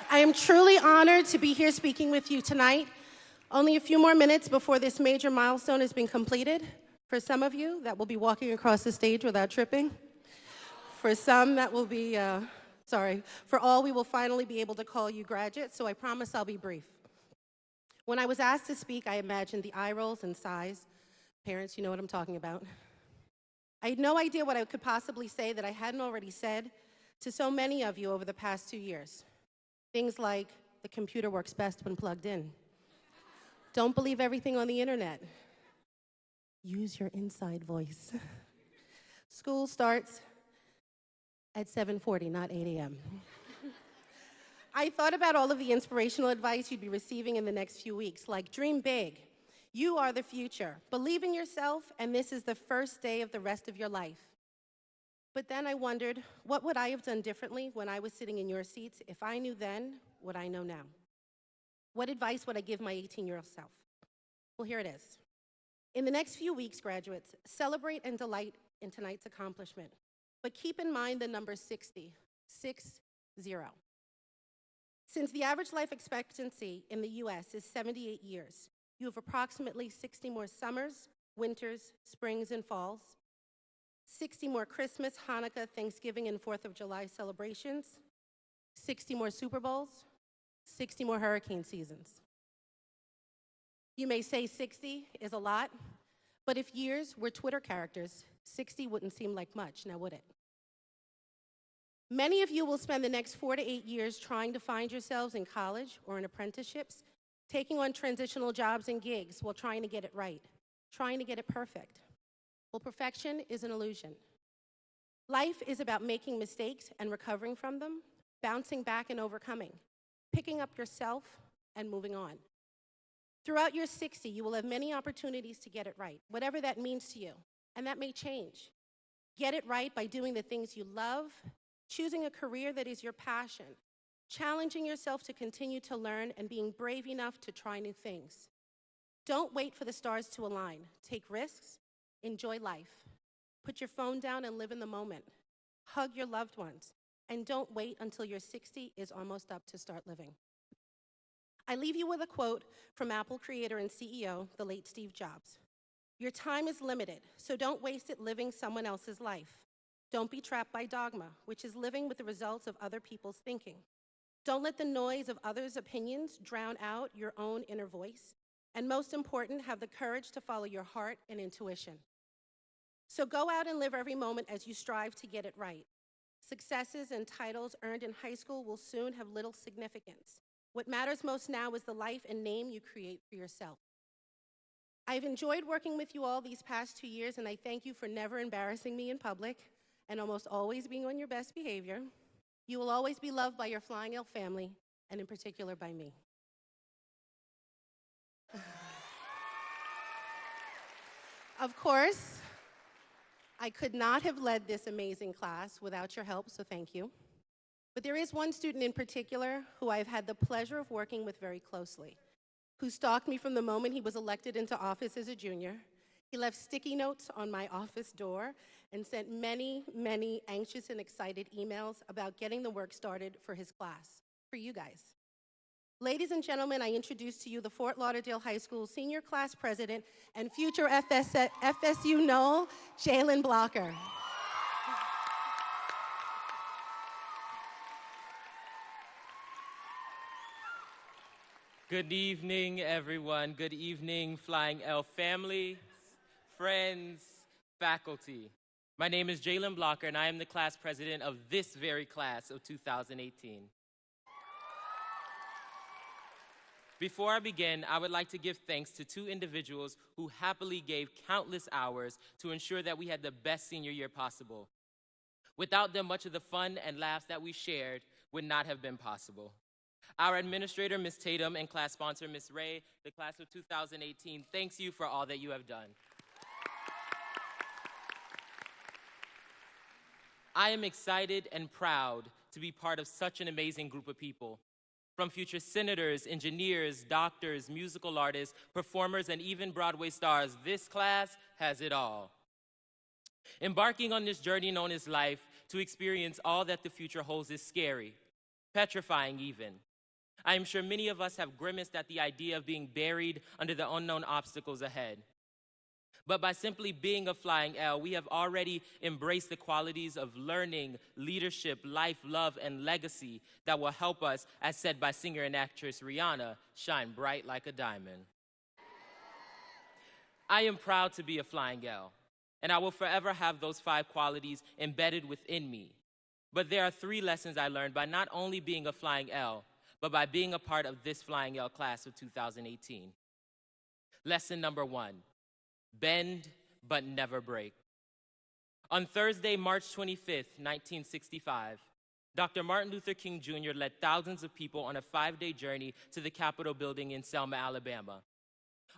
[SPEAKER 15] I am truly honored to be here speaking with you tonight. Only a few more minutes before this major milestone has been completed. For some of you, that will be walking across the stage without tripping. For some, that will be, for all, we will finally be able to call you graduates, so I promise I'll be brief. When I was asked to speak, I imagined the eye rolls and sighs. Parents, you know what I'm talking about. I had no idea what I could possibly say that I hadn't already said to so many of you over the past 2 years. Things like, the computer works best when plugged in. Don't believe everything on the internet. Use your inside voice. School starts at 7:40, not 8 a.m. I thought about all of the inspirational advice you'd be receiving in the next few weeks, like dream big. You are the future. Believe in yourself, and this is the first day of the rest of your life. But then I wondered, what would I have done differently when I was sitting in your seats if I knew then what I know now? What advice would I give my 18-year-old self? Well, here it is. In the next few weeks, graduates, celebrate and delight in tonight's accomplishment. But keep in mind the number 60, 60. Since the average life expectancy in the US is 78 years, you have approximately 60 more summers, winters, springs, and falls, 60 more Christmas, Hanukkah, Thanksgiving, and 4th of July celebrations, 60 more Super Bowls, 60 more hurricane seasons. You may say 60 is a lot, but if years were Twitter characters, 60 wouldn't seem like much, now would it? Many of you will spend the next 4 to 8 years trying to find yourselves in college or in apprenticeships, taking on transitional jobs and gigs while trying to get it right, trying to get it perfect. Well, perfection is an illusion. Life is about making mistakes and recovering from them, bouncing back and overcoming, picking up yourself and moving on. Throughout your 60, you will have many opportunities to get it right, whatever that means to you, and that may change. Get it right by doing the things you love, choosing a career that is your passion, challenging yourself to continue to learn, and being brave enough to try new things. Don't wait for the stars to align. Take risks, enjoy life. Put your phone down and live in the moment. Hug your loved ones, and don't wait until your 60 is almost up to start living. I leave you with a quote from Apple creator and CEO, the late Steve Jobs. Your time is limited, so don't waste it living someone else's life. Don't be trapped by dogma, which is living with the results of other people's thinking. Don't let the noise of others' opinions drown out your own inner voice. And most important, have the courage to follow your heart and intuition. So go out and live every moment as you strive to get it right. Successes and titles earned in high school will soon have little significance. What matters most now is the life and name you create for yourself. I've enjoyed working with you all these past 2 years, and I thank you for never embarrassing me in public and almost always being on your best behavior. You will always be loved by your Flying L family, and in particular by me. Of course, I could not have led this amazing class without your help, so thank you. But there is one student in particular who I've had the pleasure of working with very closely, who stalked me from the moment he was elected into office as a junior. He left sticky notes on my office door and sent many, many anxious and excited emails about getting the work started for his class. for you guys. Ladies and gentlemen, I introduce to you the Fort Lauderdale High School Senior Class President and future FSU Knoll, Jalen Blocker.
[SPEAKER 8] Good evening, everyone. Good evening, Flying L family, friends, faculty. My name is Jalen Blocker, and I am the class president of this very class of 2018. Before I begin, I would like to give thanks to two individuals who happily gave countless hours to ensure that we had the best senior year possible. Without them, much of the fun and laughs that we shared would not have been possible. Our administrator, Ms. Tatum, and class sponsor, Ms. Ray, the class of 2018, thanks you for all that you have done. I am excited and proud to be part of such an amazing group of people. From future senators, engineers, doctors, musical artists, performers, and even Broadway stars, this class has it all. Embarking on this journey known as life to experience all that the future holds is scary, petrifying even. I am sure many of us have grimaced at the idea of being buried under the unknown obstacles ahead. But by simply being a Flying L, we have already embraced the qualities of learning, leadership, life, love, and legacy that will help us, as said by singer and actress Rihanna, shine bright like a diamond. I am proud to be a Flying L, and I will forever have those 5 qualities embedded within me. But there are 3 lessons I learned by not only being a Flying L, but by being a part of this Flying L class of 2018. Lesson number 1. Bend, but never break. On Thursday, March 25th, 1965, Dr. Martin Luther King Jr. led thousands of people on a 5-day journey to the Capitol building in Selma, Alabama.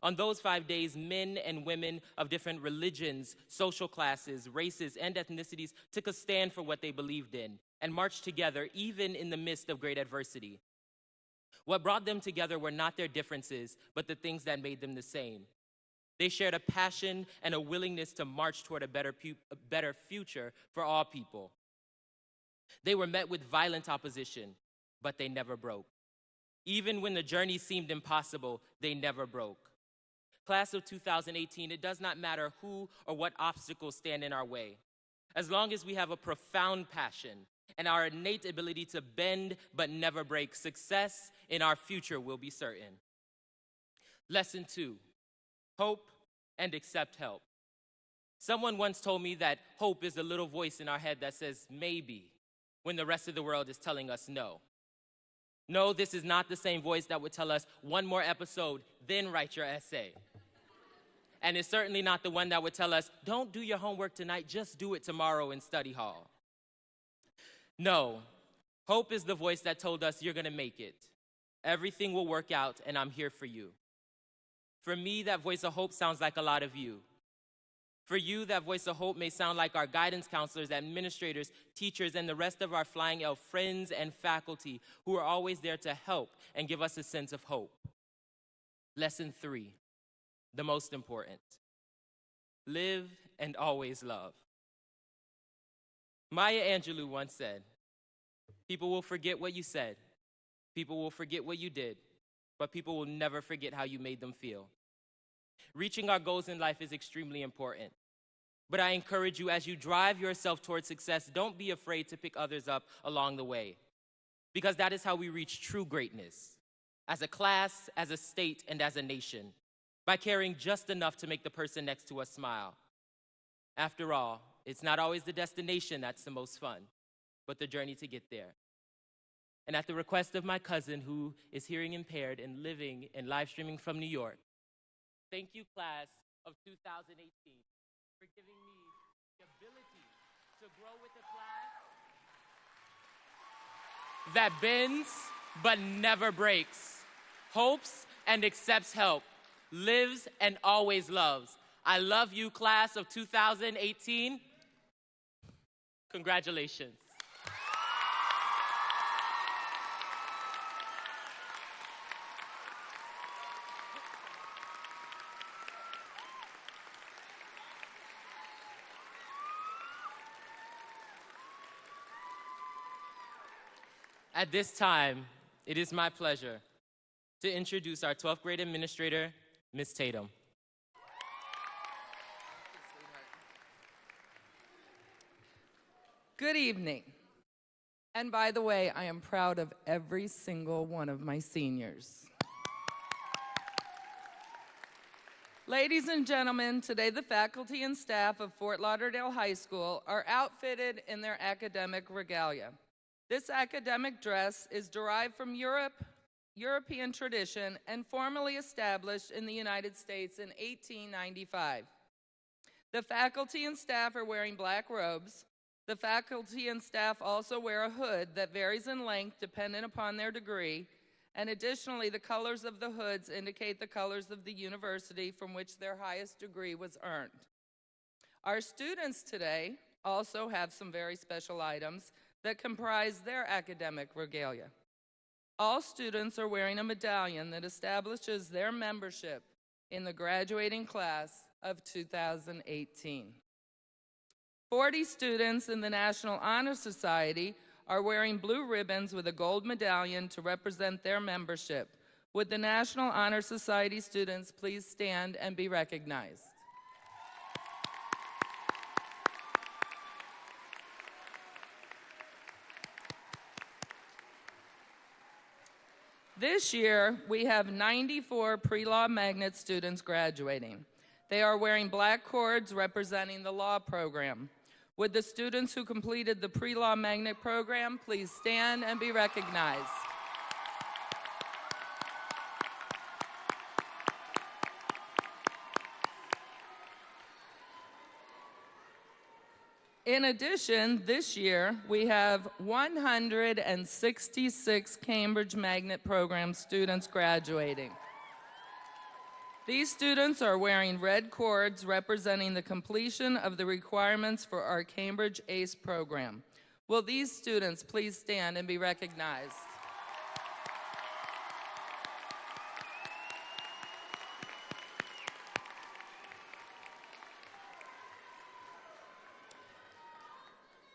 [SPEAKER 8] On those 5 days, men and women of different religions, social classes, races, and ethnicities took a stand for what they believed in and marched together even in the midst of great adversity. What brought them together were not their differences, but the things that made them the same. They shared a passion and a willingness to march toward a better future for all people. They were met with violent opposition, but they never broke. Even when the journey seemed impossible, they never broke. Class of 2018, it does not matter who or what obstacles stand in our way. As long as we have a profound passion and our innate ability to bend but never break, success in our future will be certain. Lesson 2. Hope and accept help. Someone once told me that hope is the little voice in our head that says maybe when the rest of the world is telling us no. No, this is not the same voice that would tell us one more episode, then write your essay. And it's certainly not the one that would tell us, don't do your homework tonight, just do it tomorrow in study hall. No, hope is the voice that told us you're gonna make it. Everything will work out and I'm here for you. For me, that voice of hope sounds like a lot of you. For you, that voice of hope may sound like our guidance counselors, administrators, teachers, and the rest of our Flying L friends and faculty who are always there to help and give us a sense of hope. Lesson 3, the most important. Live and always love. Maya Angelou once said, people will forget what you said, people will forget what you did, but people will never forget how you made them feel. Reaching our goals in life is extremely important. But I encourage you, as you drive yourself towards success, don't be afraid to pick others up along the way. Because that is how we reach true greatness, as a class, as a state, and as a nation, by caring just enough to make the person next to us smile. After all, it's not always the destination that's the most fun, but the journey to get there. And at the request of my cousin, who is hearing impaired and living and live streaming from New York, thank you, class of 2018, for giving me the ability to grow with a class that bends but never breaks, hopes and accepts help, lives and always loves. I love you, class of 2018. Congratulations. At this time, it is my pleasure to introduce our 12th grade administrator, Ms. Tatum.
[SPEAKER 16] Good evening. And by the way, I am proud of every single one of my seniors. Ladies and gentlemen, today the faculty and staff of Fort Lauderdale High School are outfitted in their academic regalia. This academic dress is derived from European tradition and formally established in the United States in 1895. The faculty and staff are wearing black robes. The faculty and staff also wear a hood that varies in length dependent upon their degree, and additionally, the colors of the hoods indicate the colors of the university from which their highest degree was earned. Our students today also have some very special items that comprise their academic regalia. All students are wearing a medallion that establishes their membership in the graduating class of 2018. 40 students in the National Honor Society are wearing blue ribbons with a gold medallion to represent their membership. Would the National Honor Society students please stand and be recognized? This year, we have 94 pre-law magnet students graduating. They are wearing black cords representing the law program. Would the students who completed the pre-law magnet program please stand and be recognized? In addition, this year, we have 166 Cambridge Magnet Program students graduating. These students are wearing red cords representing the completion of the requirements for our Cambridge ACE program. Will these students please stand and be recognized?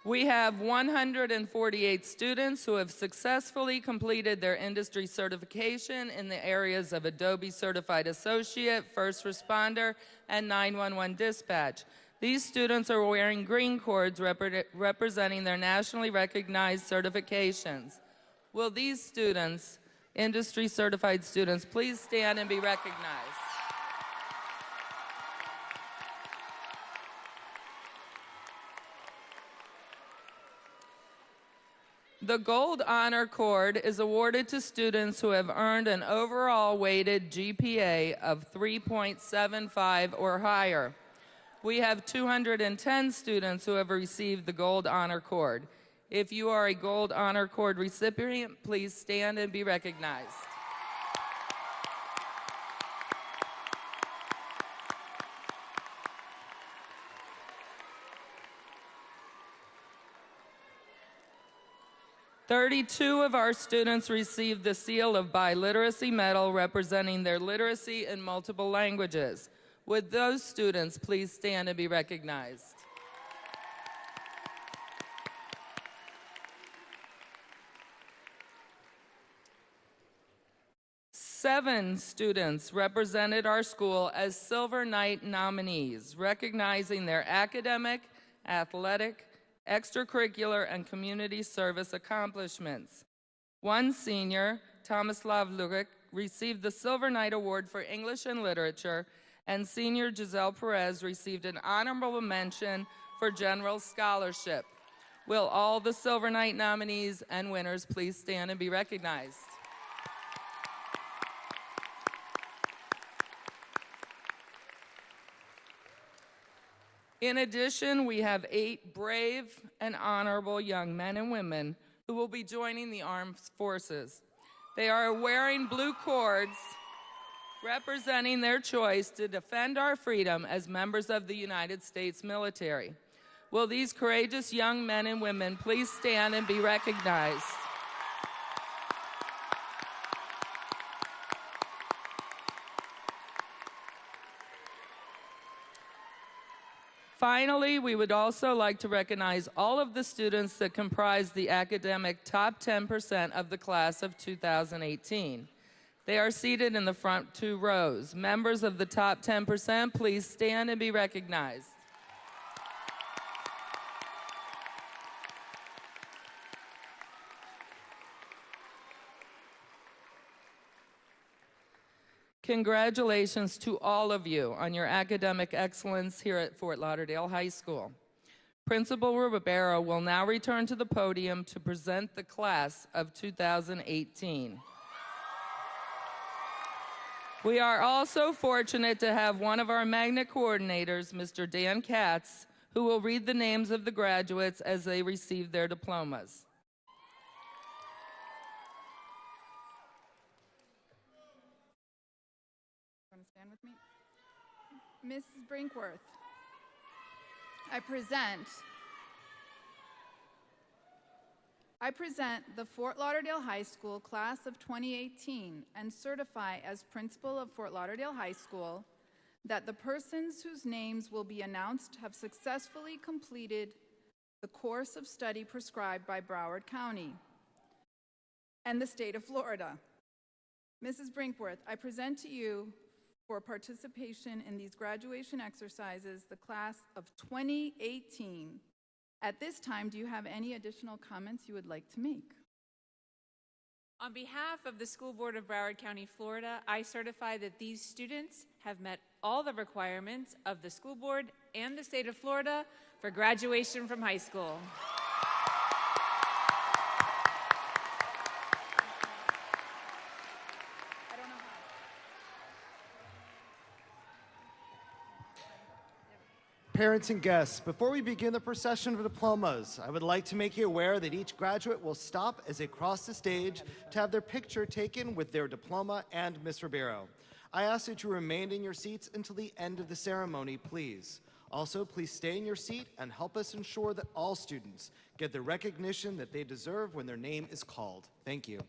[SPEAKER 16] We have 148 students who have successfully completed their industry certification in the areas of Adobe Certified Associate, First Responder, and 911 Dispatch. These students are wearing green cords representing their nationally recognized certifications. Will these students, industry certified students, please stand and be recognized? The Gold Honor Cord is awarded to students who have earned an overall weighted GPA of 3.75 or higher. We have 210 students who have received the Gold Honor Cord. If you are a Gold Honor Cord recipient, please stand and be recognized. "32 of our students received the Seal of Biliteracy Medal representing their literacy in multiple languages. Would those students please stand and be recognized? Seven students represented our school as Silver Knight nominees, recognizing their academic, athletic, extracurricular, and community service accomplishments. One senior, Tomislav Lukic, received the Silver Knight Award for English and Literature, and senior Giselle Perez received an honorable mention for general scholarship. Will all the Silver Knight nominees and winners please stand and be recognized? In addition, we have 8 brave and honorable young men and women who will be joining the armed forces. They are wearing blue cords representing their choice to defend our freedom as members of the United States military. Will these courageous young men and women please stand and be recognized? Finally, we would also like to recognize all of the students that comprise the academic top 10% of the class of 2018. They are seated in the front 2 rows. Members of the top 10%, please stand and be recognized. Congratulations to all of you on your academic excellence here at Fort Lauderdale High School. Principal Ribeiro will now return to the podium to present the class of 2018. We are also fortunate to have one of our magnet coordinators, Mr. Dan Katz, who will read the names of the graduates as they receive their diplomas.
[SPEAKER 7] Want to stand with me? Mrs. Brinkworth, I present the Fort Lauderdale High School class of 2018 and certify as principal of Fort Lauderdale High School that the persons whose names will be announced have successfully completed the course of study prescribed by Broward County and the state of Florida. Mrs. Brinkworth, I present to you for participation in these graduation exercises the class of 2018. At this time, do you have any additional comments you would like to make?
[SPEAKER 9] On behalf of the School Board of Broward County, Florida, I certify that these students have met all the requirements of the school board and the state of Florida for graduation from high school.
[SPEAKER 17] Parents and guests, before we begin the procession of diplomas, I would like to make you aware that each graduate will stop as they cross the stage to have their picture taken with their diploma and Ms. Ribeiro. I ask that you remain in your seats until the end of the ceremony, please. Also, please stay in your seat and help us ensure that all students get the recognition that they deserve when their name is called. Thank you.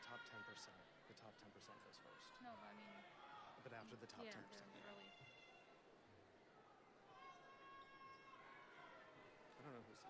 [SPEAKER 17] Top 10%. The top 10% goes first.
[SPEAKER 7] No, I mean,
[SPEAKER 17] But after the top 10%.
[SPEAKER 7] early.
[SPEAKER 17] I don't know whose this is.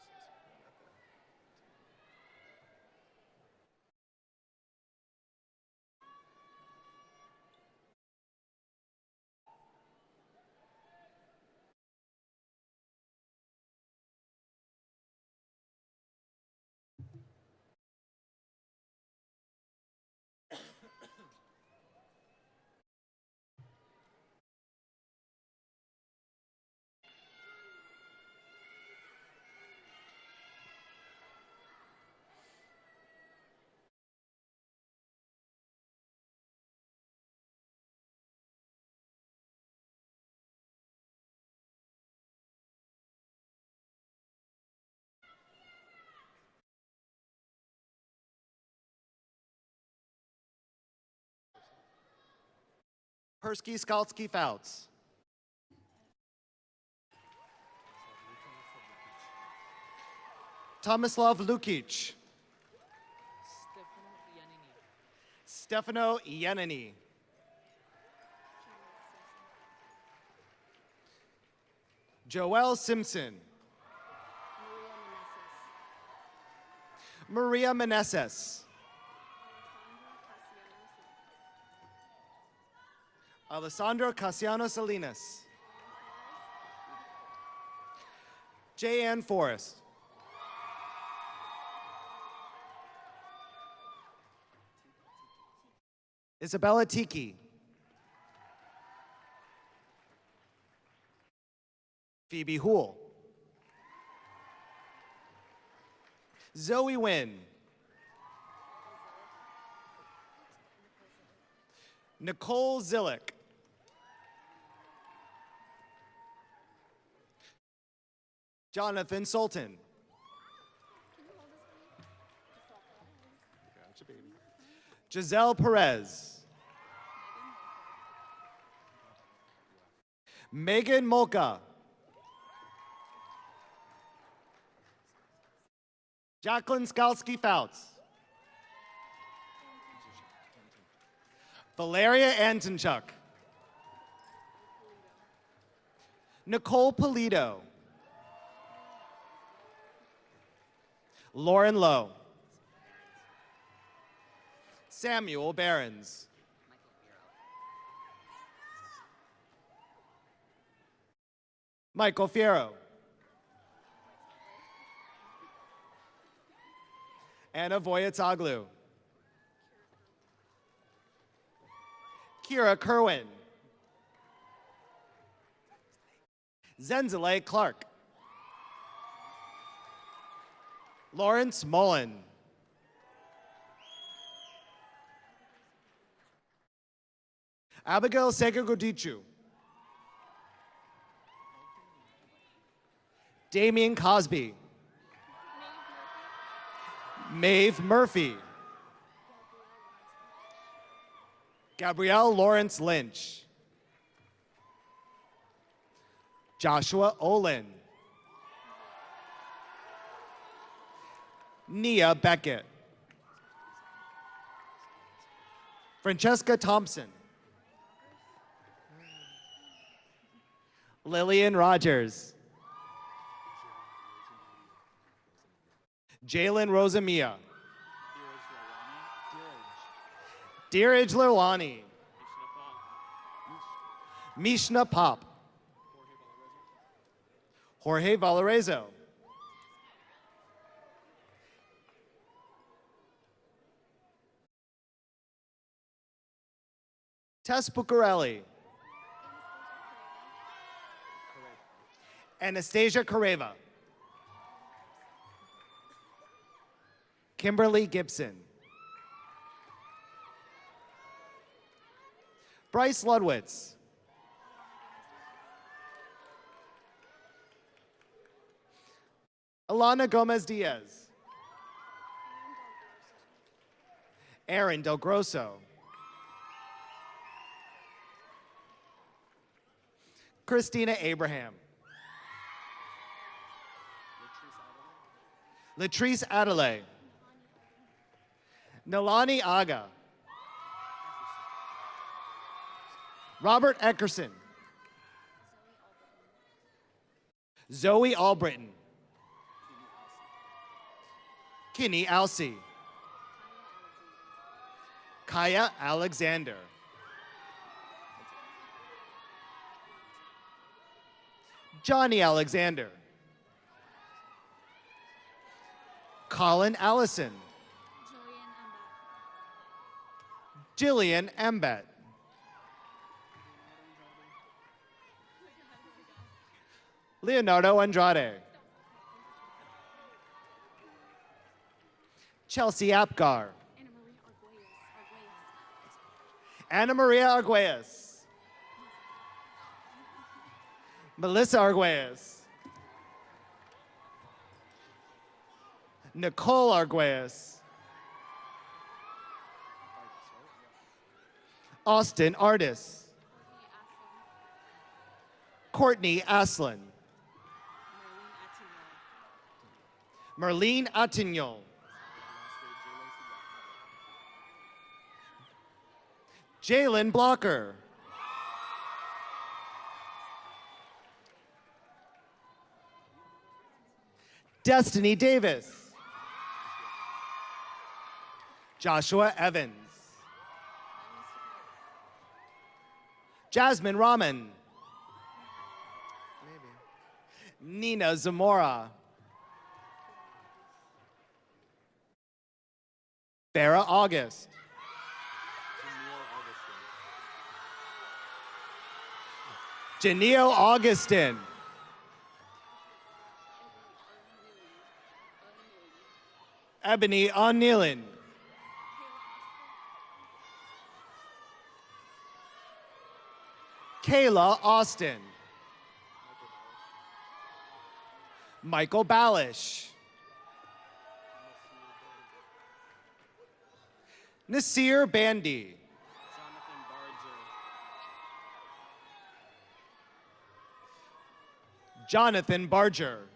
[SPEAKER 17] Persky, Skalski, Fouts. Tomislav Lukic. Stefano Yanini. Joel Simpson. Maria Meneses. Alessandro Casiano Salinas. J.N. Forrest. Isabella Tiki. Phoebe Houle. Zoe Wynn. Nicole Zillick. Jonathan Sultan. Giselle Perez. Megan Molka. Jacqueline Skalski-Fouts. Valeria Antonchuk. Nicole Polito. Lauren Lowe. Samuel Behrens. Michael Fierro. Anna Voyatoglu. Kira Kerwin. Zenzele Clark. Lawrence Mullen. Abigail Segagodichu. Damian Cosby. Maeve Murphy. Gabrielle Lawrence Lynch. Joshua Olin. Nia Beckett. Francesca Thompson. Lillian Rogers. Jalen Rosamia. Deerage Lerwani. Mishna Pop. Jorge Valarezo. Tess Bucarelli. Anastasia Kareva. Kimberly Gibson. Bryce Ludwitz. Alana Gomez Diaz. Aaron Del Grosso. Christina Abraham. Latrice Adelaide. Nalani Aga. Robert Eckerson. Zoe Albritton. Kinney Alsey. Kaya Alexander. Johnny Alexander. Colin Allison. Jillian Embet. Leonardo Andrade. Chelsea Apgar. Ana Maria Arguelles. Melissa Arguelles. Nicole Arguelles. Austin Artis. Courtney Aslan. Merlene Attignon. Jalen Blocker. Destiny Davis. Joshua Evans. Jasmine Rahman. Nina Zamora. Farah August. Janelle Augustin. Ebony O'Neillan. Kayla Austin. Michael Balish. Nasir Bandy. Jonathan Barger.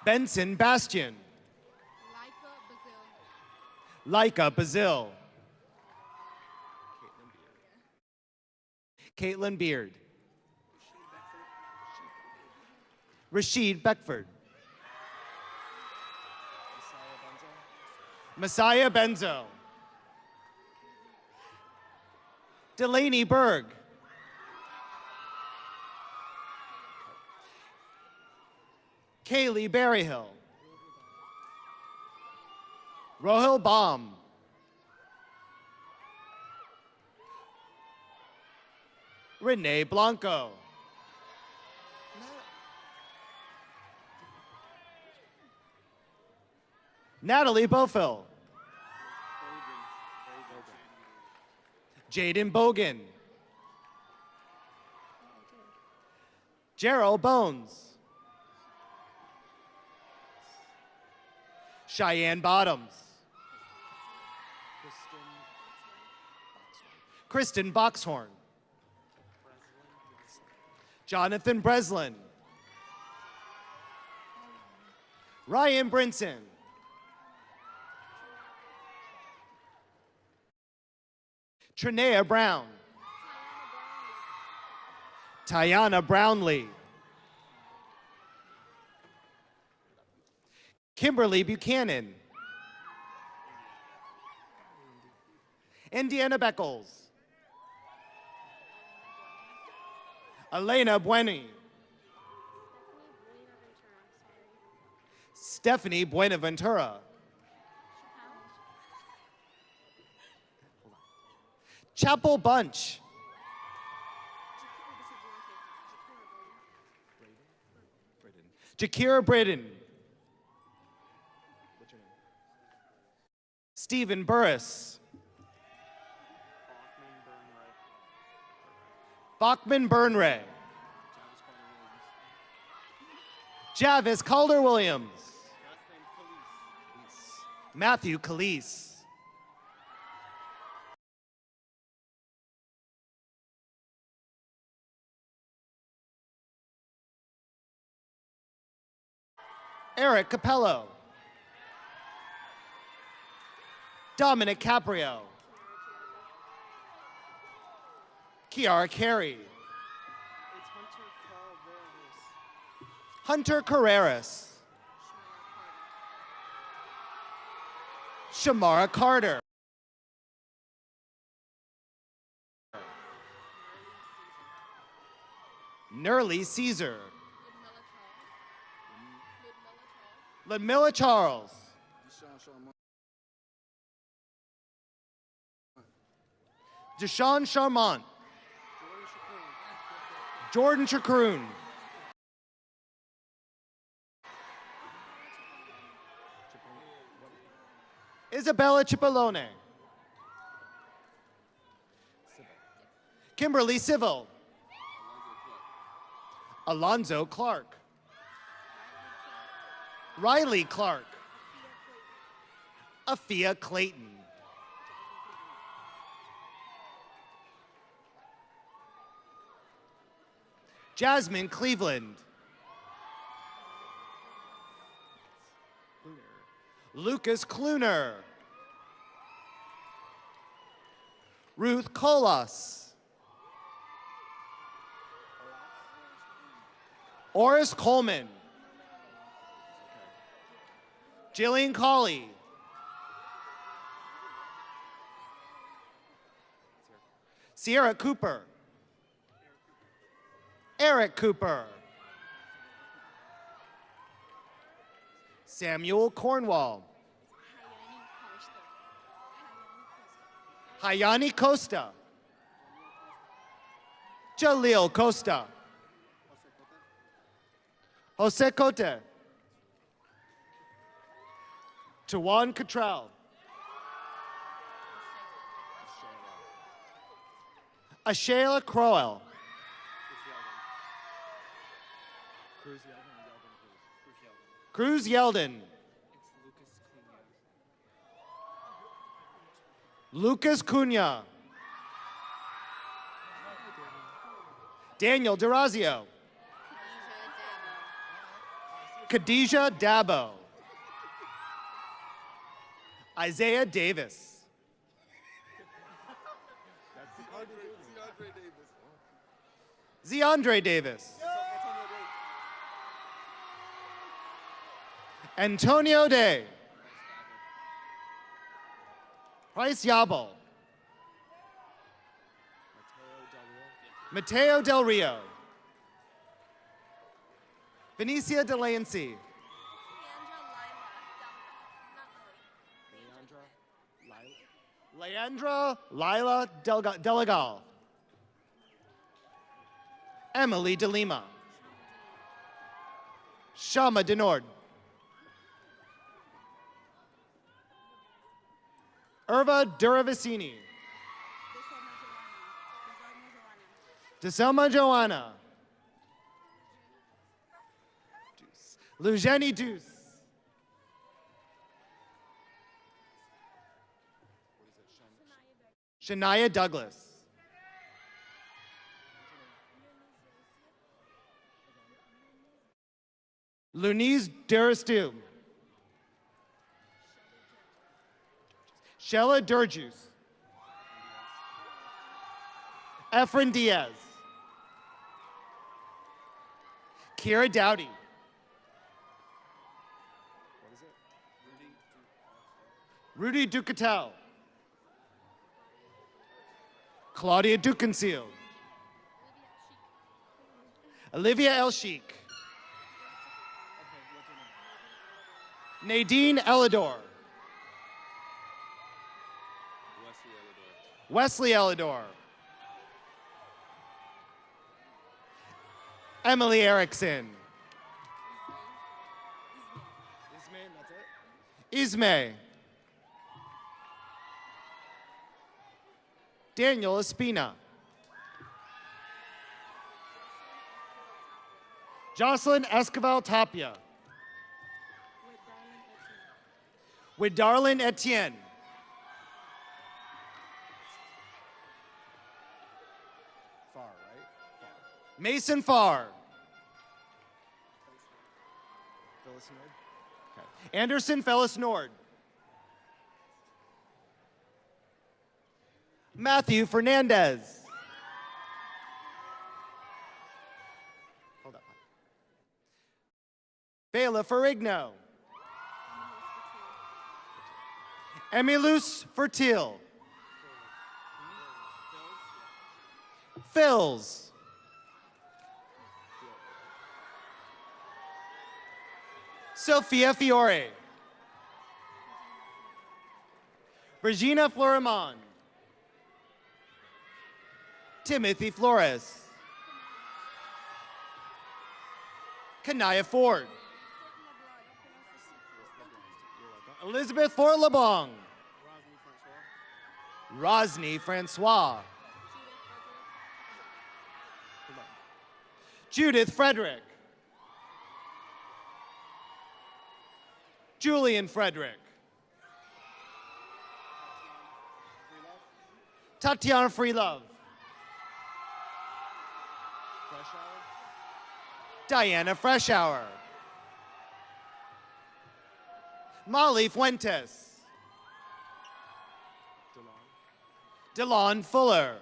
[SPEAKER 17] Benson Bastian. Laika Bazil. Caitlin Beard. Rashid Beckford. Messiah Benzo. Delaney Berg. Kaylee Berryhill. Rohil Baum. Renee Blanco. Natalie Bofill. Jaden Bogan. Gerald Bones. Cheyenne Bottoms. Kristen Boxhorn. Jonathan Breslin. Ryan Brinson. Trinea Brown. Tiana Brownlee. Kimberly Buchanan. Indiana Beckles. Elena Bueni. Stephanie Buenaventura. Chapel Bunch. Jakira Braden. Stephen Burris. Bachman Burnray. Javis Calder Williams. Matthew Calise. Eric Capello. Dominic Caprio. Kiara Carey. Hunter Carreras. Shamara Carter. Nerly Caesar. Ludmilla Charles. Deshaun Charmant. Jordan Chakroon. Isabella Cipollone. Kimberly Civil. Alonzo Clark. Riley Clark. Afia Clayton. Jasmine Cleveland. Lucas Kluner. Ruth Colas. Oris Coleman. Jillian Colley. Sierra Cooper. Eric Cooper. Samuel Cornwall. Hayani Costa. Jaleel Costa. Jose Cote. Tawan Cottrell. Ashayla Crowell. Cruz Yeldon. Lucas Cunha. Daniel Durazio. Khadijah Dabo. Isaiah Davis. Zeandre Davis. Antonio Day. Price Yabel. Mateo Del Rio. Benicia Delancey. Leandra Lila Delegal. Emily De Lima. Shama Denord. Irva Duravicini. DeSelma Joanna. Lujeni Deuce. Shania Douglas. Lunice Deristu. Shella Durjus. Efren Diaz. Kira Dowdy. Rudy Ducatel. Claudia Duconceal. Olivia El Sheik. Nadine Elidor. Wesley Elidor. Emily Erickson. Ismay. Daniel Espina. Jocelyn Escobar Tapia. With Darlene Etienne. Farr, right? Mason Farr. Okay. Anderson Fellis Nord. Matthew Fernandez. Hold up. Bela Ferrigno. Emilus Fertil. Phils. Sophia Fiore. Regina Florimon. Timothy Flores. Kanaya Ford. Elizabeth Fort LeBong. Rosny Francois. Judith Frederick. Julian Frederick. Tatiana Freelove. Diana Freshour. Molly Fuentes. DeLon Fuller.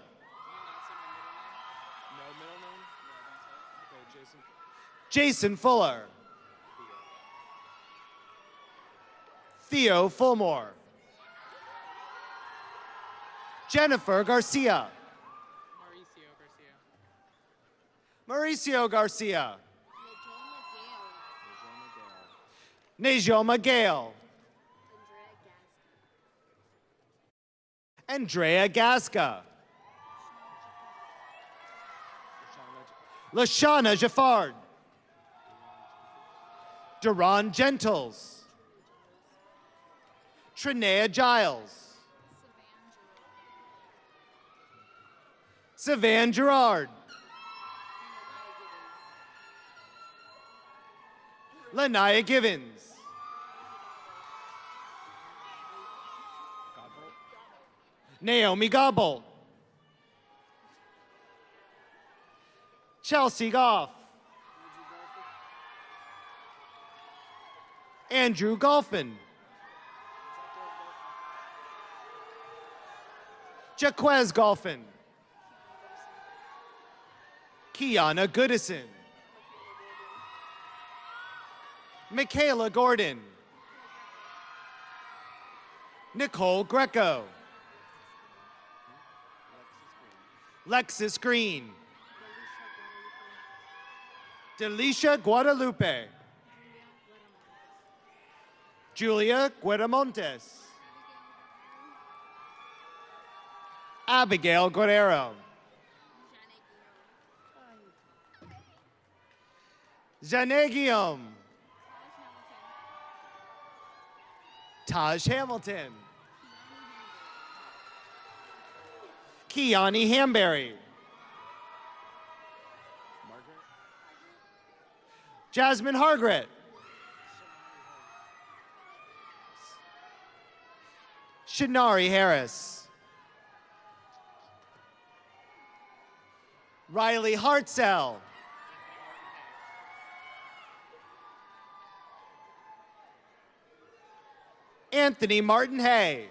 [SPEAKER 17] Jason Fuller. Theo Fulmore. Jennifer Garcia. Mauricio Garcia. Najoma Gale. Andrea Gasca. Lashana Jaffard. Duran Gentles. Trinea Giles. Savan Gerard. Lanaya Givens. Naomi Gobble. Chelsea Goff. Andrew Golphin. Jaquez Golphin. Kiana Goodison. Michaela Gordon. Nicole Greco. Lexis Green. Delisha Guadalupe. Julia Guidamontes. Abigail Guerrero. Janae Guillaume. Taj Hamilton. Kiani Hamberry. Jasmine Hargret. Shinari Harris. Riley Hartzell. Anthony Martin Hay.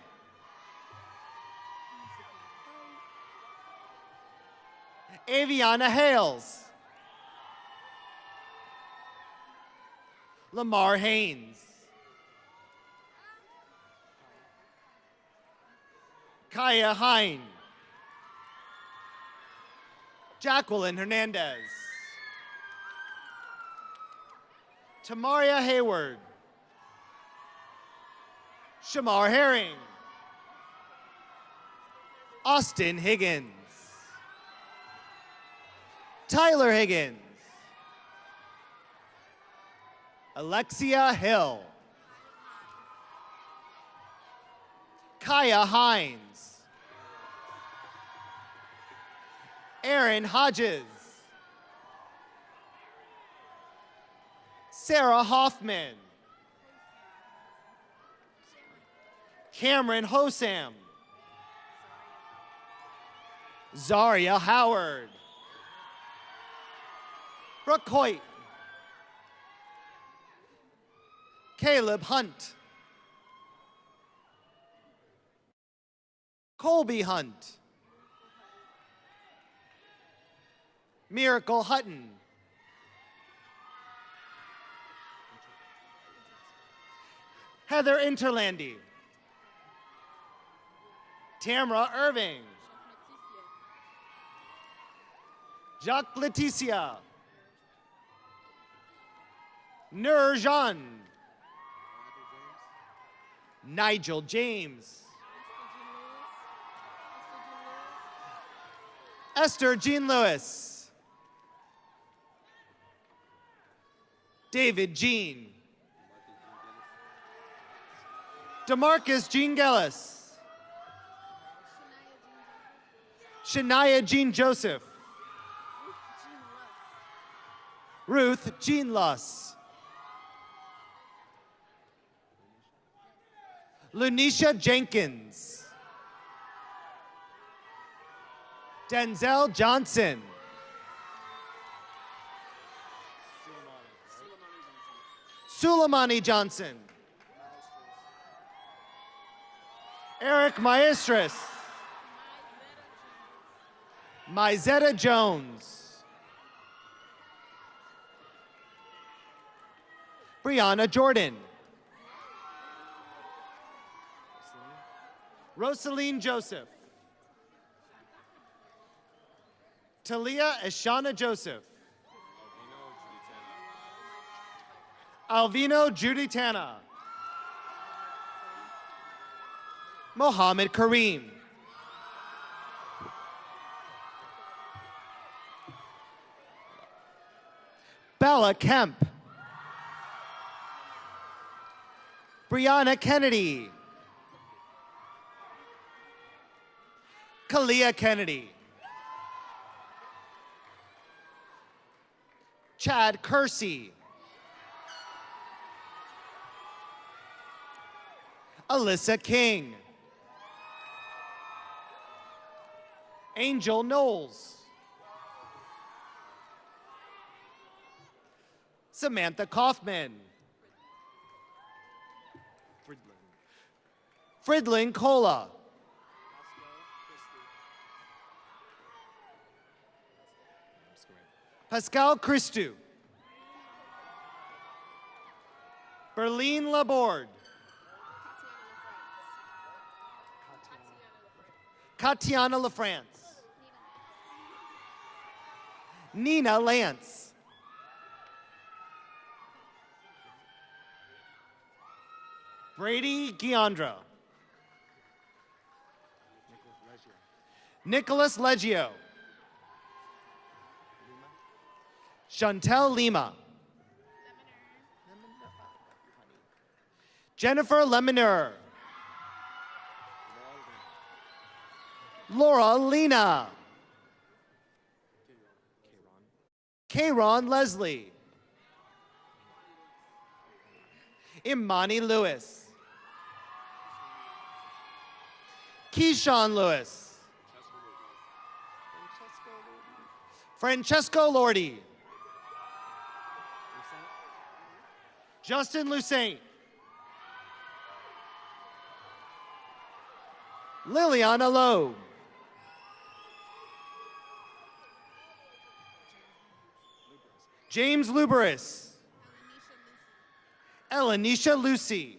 [SPEAKER 17] Aviana Hales. Lamar Haynes. Kaya Hine. Jacqueline Hernandez. Tamaria Hayward. Shamar Herring. Austin Higgins. Tyler Higgins. Alexia Hill. Kaya Hines. Aaron Hodges. Sarah Hoffman. Cameron Hosam. Zaria Howard. Brooke Hoyt. Caleb Hunt. Colby Hunt. Miracle Hutton. Heather Interlandi. Tamra Irving. Jacques Leticia. Nur Jean. Nigel James. Esther Jean Lewis. David Jean. DeMarcus Jean Gellis. Shania Jean Joseph. Ruth Jean Luss. Lunisha Jenkins. Denzel Johnson. Suleimani Johnson. Eric Maestris. Myzetta Jones. Brianna Jordan. Rosaline Joseph. Talia Eshana Joseph. Alvino Juditana. Mohammed Kareem. Bella Kemp. Brianna Kennedy. Kalia Kennedy. Chad Kersey. Alyssa King. Angel Knowles. Samantha Kaufman. Fridlin Cola. Pascal Christou. Berlene Laborde. Katiana LaFrance. Nina Lance. Brady Giandra. Nicholas Leggio. Chantel Lima. Jennifer Lemoneur. Laura Lena. Kayron Leslie. Imani Lewis. Keyshawn Lewis. Francesco Lordi. Justin Lusaint. Liliana Lowe. James Luberis. Elanisha Lucy.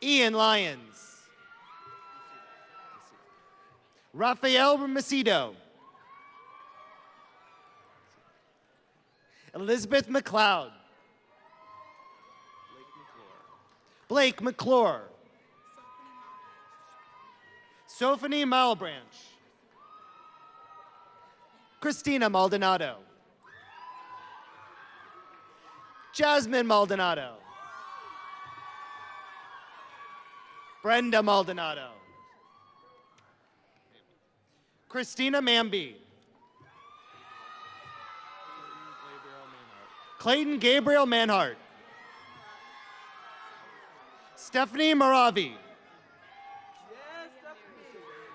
[SPEAKER 17] Ian Lyons. Rafael Macedo. Elizabeth McLeod. Blake McClure. Sophanie Malbranch. Christina Maldonado. Jasmine Maldonado. Brenda Maldonado. Christina Mamby. Clayton Gabriel Manhart. Stephanie Maravi.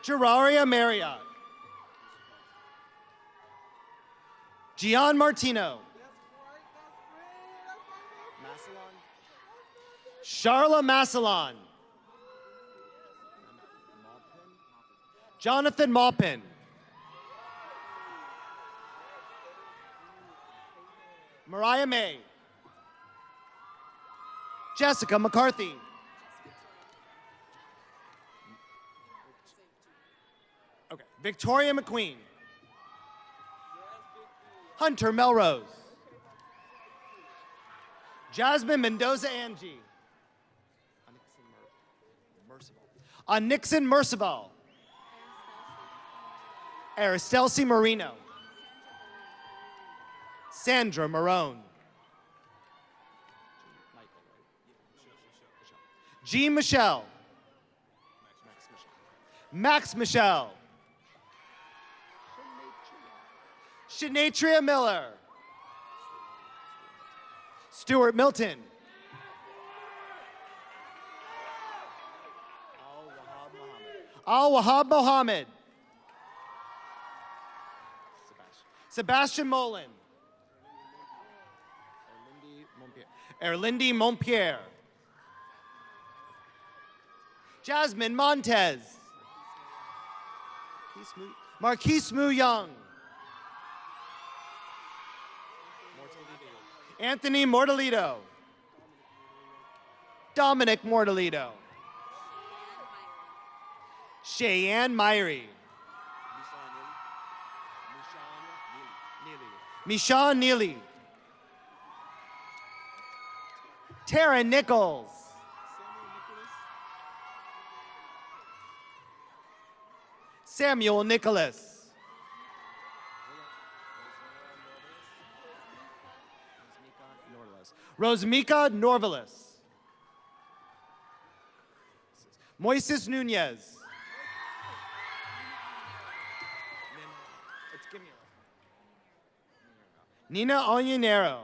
[SPEAKER 17] Geraria Marriott. Gian Martino. Charla Massillon. Jonathan Maupin. Mariah May. Jessica McCarthy. Okay. Victoria McQueen. Hunter Melrose. Jasmine Mendoza Angie. Nixon Mercival. Aristelcy Marino. Sandra Marone. Jean Michelle. Max Michelle. Shanatria Miller. Stuart Milton. Al-Wahab Mohammed. Sebastian Molin. Erlindy Montpierre. Jasmine Montez. Marquise Mu Young. Anthony Mortalito. Dominic Mortalito. Cheyenne Myrie. Mishawn Neely. Tara Nichols. Samuel Nicholas. Rosemika Norvalis. Moises Nunez. Nina Onyanero.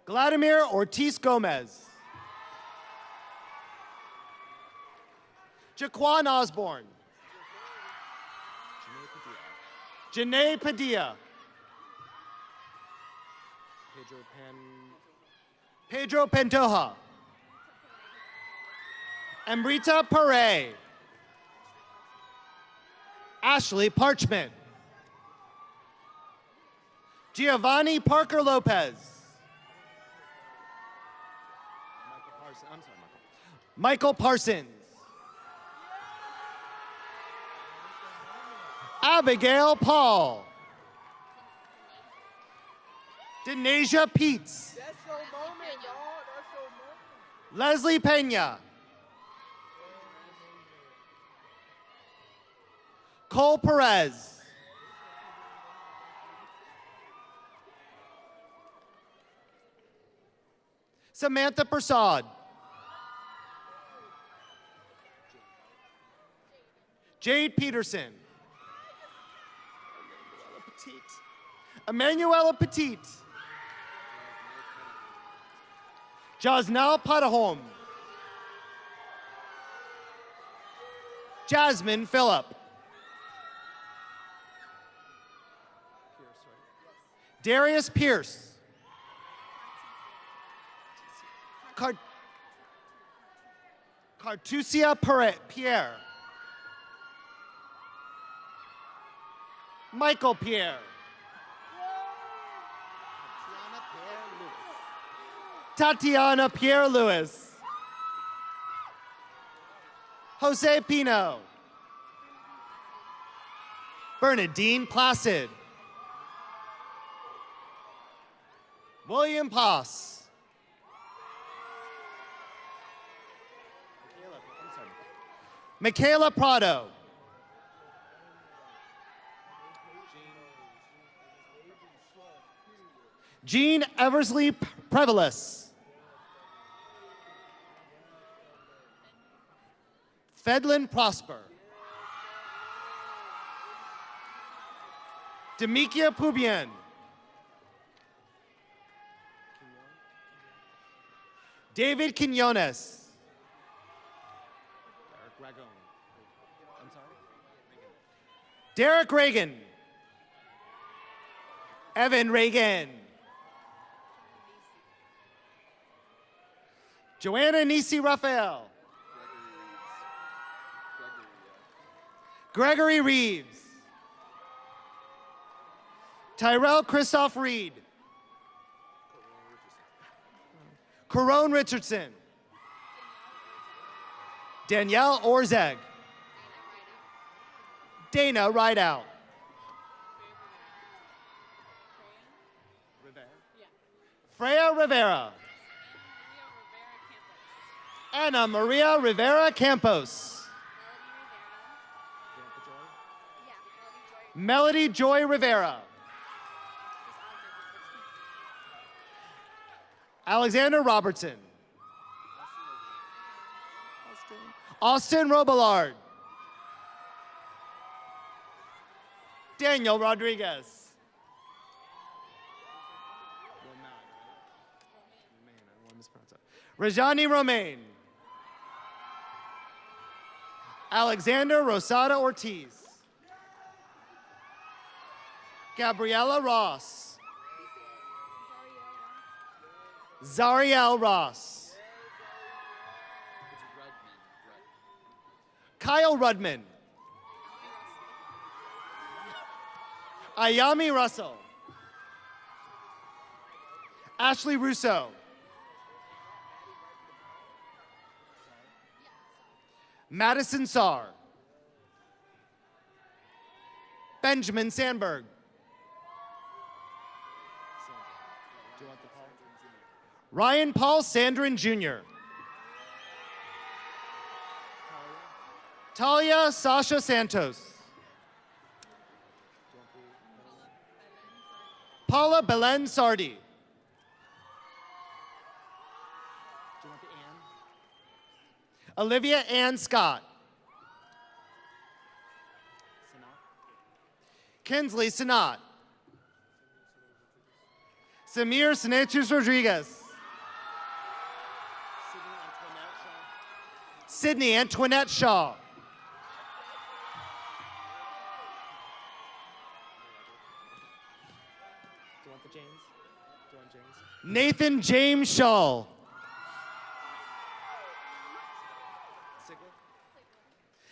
[SPEAKER 17] Vladimir Ortiz Gomez. Jaquan Osborne. Janae Padilla. Pedro Pantoja. Amrita Pare. Ashley Parchment. Giovanni Parker Lopez. Michael Parsons. Abigail Paul. Denasia Peets. Leslie Pena. Cole Perez. Samantha Prasad. Jade Peterson. Emanuela Petit. Jasnal Padahom. Jasmine Phillip. Darius Pierce. Cartusia Pierre. Michael Pierre. Tatiana Pierre Lewis. Jose Pino. Bernadine Placid. William Poss. Michaela Prado. Jean Eversley Prevelis. Fedlin Prosper. Demikia Pubian. David Quinones. Derek Reagan. Evan Reagan. Joanna Nisi Raphael. Gregory Reeves. Tyrell Christoph Reed. Corone Richardson. Danielle Orzeg. Dana Rideout. Freya Rivera. Ana Maria Rivera Campos. Melody Joy Rivera. Alexander Robertson. Austin Robillard. Daniel Rodriguez. Rajani Romaine. Alexander Rosada Ortiz. Gabriella Ross. Zariel Ross. Kyle Rudman. Ayami Russell. Ashley Russo. Madison Sarr. Benjamin Sandberg. Ryan Paul Sandrin Jr. Talia Sasha Santos. Paula Belen Sardi. Olivia Ann Scott. Kinsley Sanat. Samir Sanetus Rodriguez. Sydney Antoinette Shaw. Nathan James Shaw.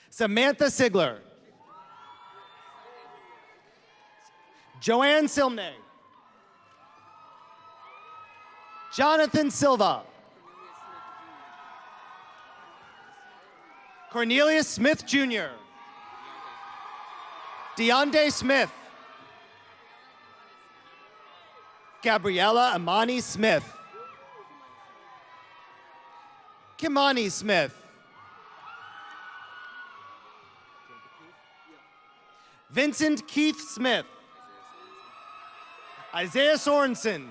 [SPEAKER 17] Samantha Sigler. Joanne Silmney. Jonathan Silva. Cornelius Smith Jr. Deonde Smith. Gabriella Amani Smith. Kimani Smith. Vincent Keith Smith. Isaiah Sorensen.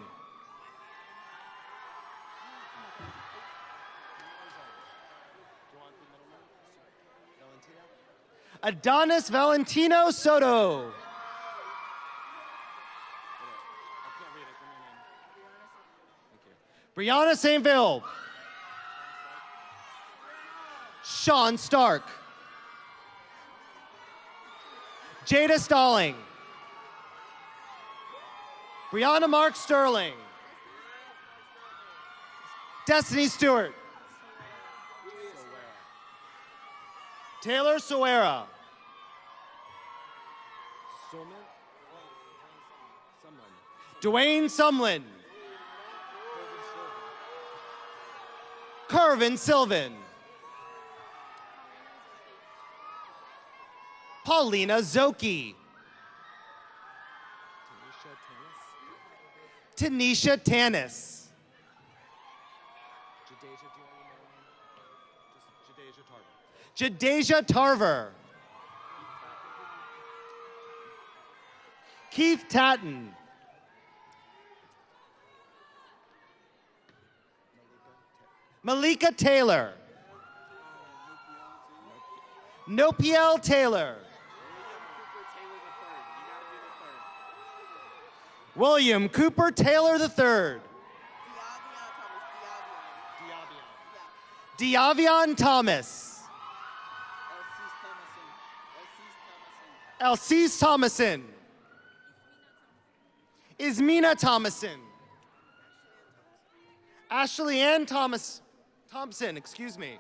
[SPEAKER 17] Adonis Valentino Soto. Brianna Saintville. Sean Stark. Jada Stalling. Brianna Mark Sterling. Destiny Stewart. Taylor Sowera. Dwayne Sumlin. Kervin Sylvan. Paulina Zoki. Tanisha Tanis. Jadeja Tarver. Keith Tatton. Malika Taylor. Nopiel Taylor. William Cooper Taylor III. Diavion Thomas. Elsie Thomason. Ismina Thomason. Ashley Ann Thompson, excuse me.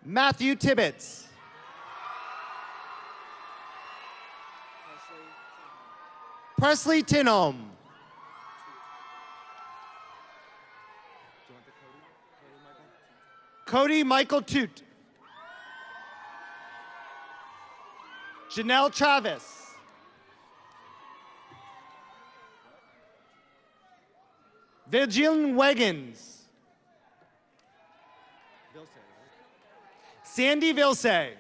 [SPEAKER 17] Matthew Tibbetts. Presley Tinholm. Cody Michael Toot. Janelle Travis. Virgin Wiggins. Sandy Vilse.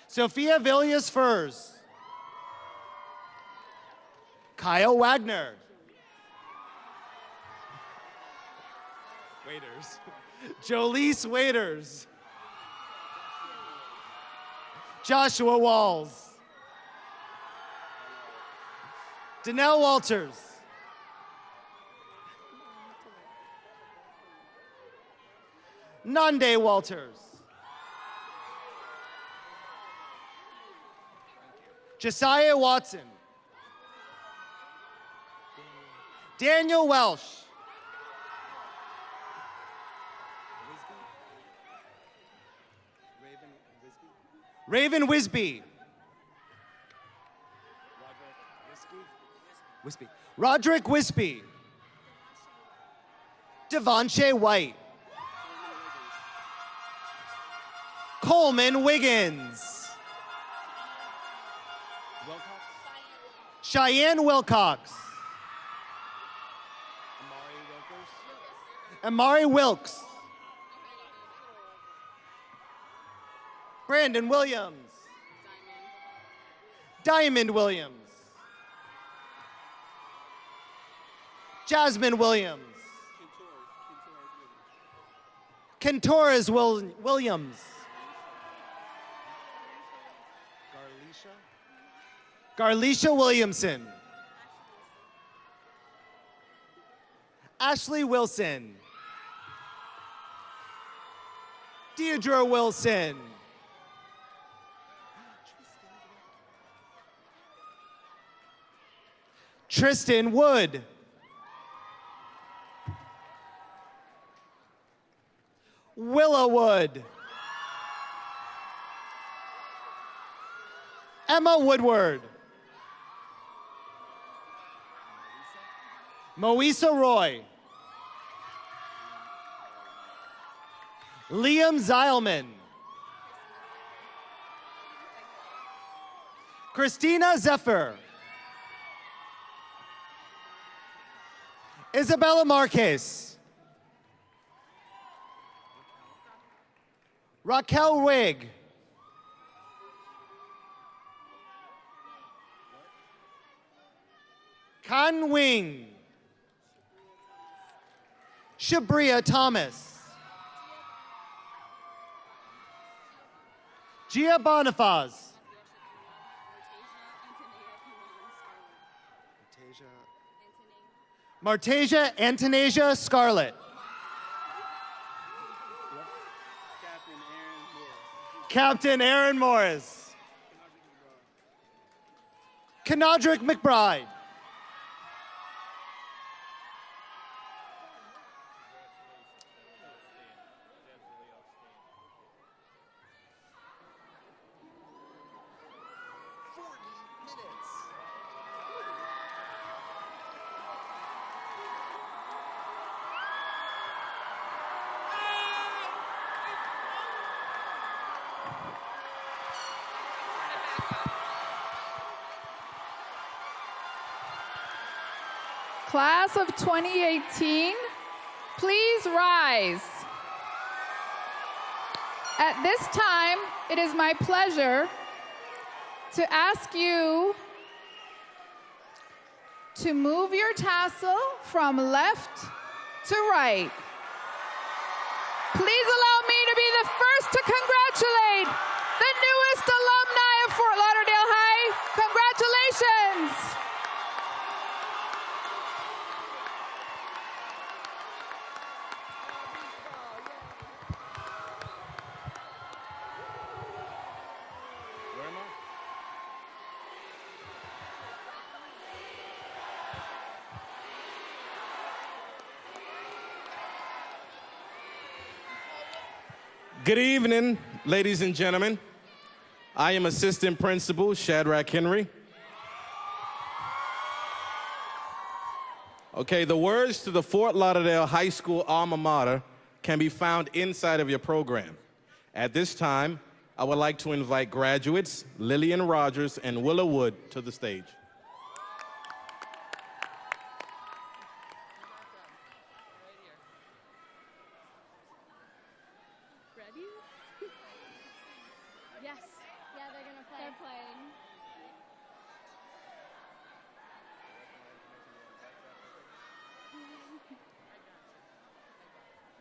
[SPEAKER 17] Sophia Villiers Furs. Kyle Wagner. Waiters. Jolise Waiters. Joshua Walls. Danelle Walters. Nande Walters. Josiah Watson. Daniel Welsh. Raven Wisby. Roderick Wispy. Devonshea White. Coleman Wiggins. Cheyenne Wilcox. Amari Wilkes. Brandon Williams. Diamond Williams. Jasmine Williams. Kentoras Williams. Garlisha Williamson. Ashley Wilson. Deidre Wilson. Tristan Wood. Willa Wood. Emma Woodward. Moisa Roy. Liam Zeilman. Christina Zephyr. Isabella Marquez. Raquel Wig. Kan Wing. Shabria Thomas. Gia Bonifaz. Martasia Antanasia Scarlett. Captain Aaron Morris. Kenodrick McBride.
[SPEAKER 7] Class of 2018, please rise. At this time, it is my pleasure to ask you to move your tassel from left to right. Please allow me to be the first to congratulate the newest alumni of Fort Lauderdale High. Congratulations.
[SPEAKER 18] Good evening, ladies and gentlemen. I am Assistant Principal Shadrach Henry. Okay, the words to the Fort Lauderdale High School alma mater can be found inside of your program. At this time, I would like to invite graduates Lillian Rogers and Willa Wood to the stage.
[SPEAKER 4] Yes. Yeah, they're gonna play. They're playing.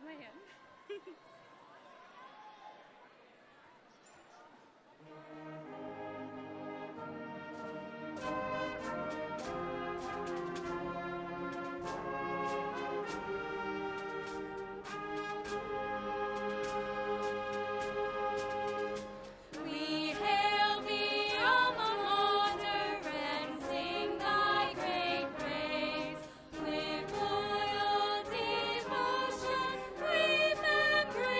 [SPEAKER 4] Man.
[SPEAKER 19] We hail thee, alma mater, and sing thy great praise with loyal devotion, remembering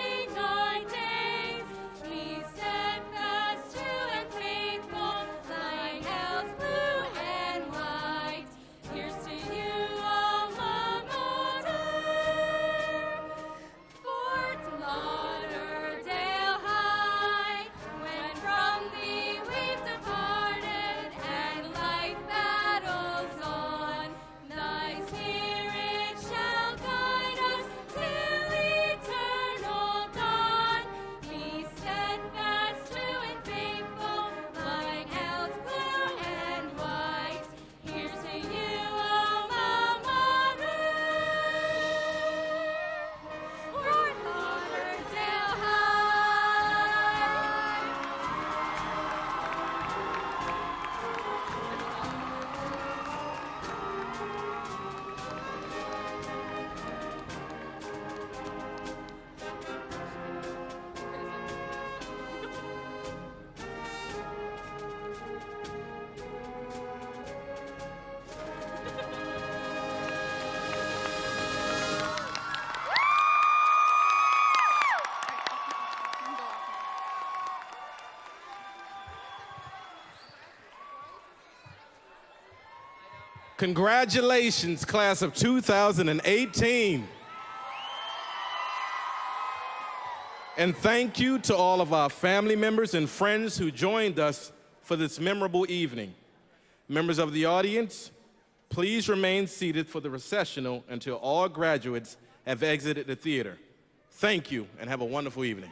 [SPEAKER 18] Congratulations, class of 2018. And thank you to all of our family members and friends who joined us for this memorable evening. Members of the audience, please remain seated for the recessional until all graduates have exited the theater. Thank you, and have a wonderful evening.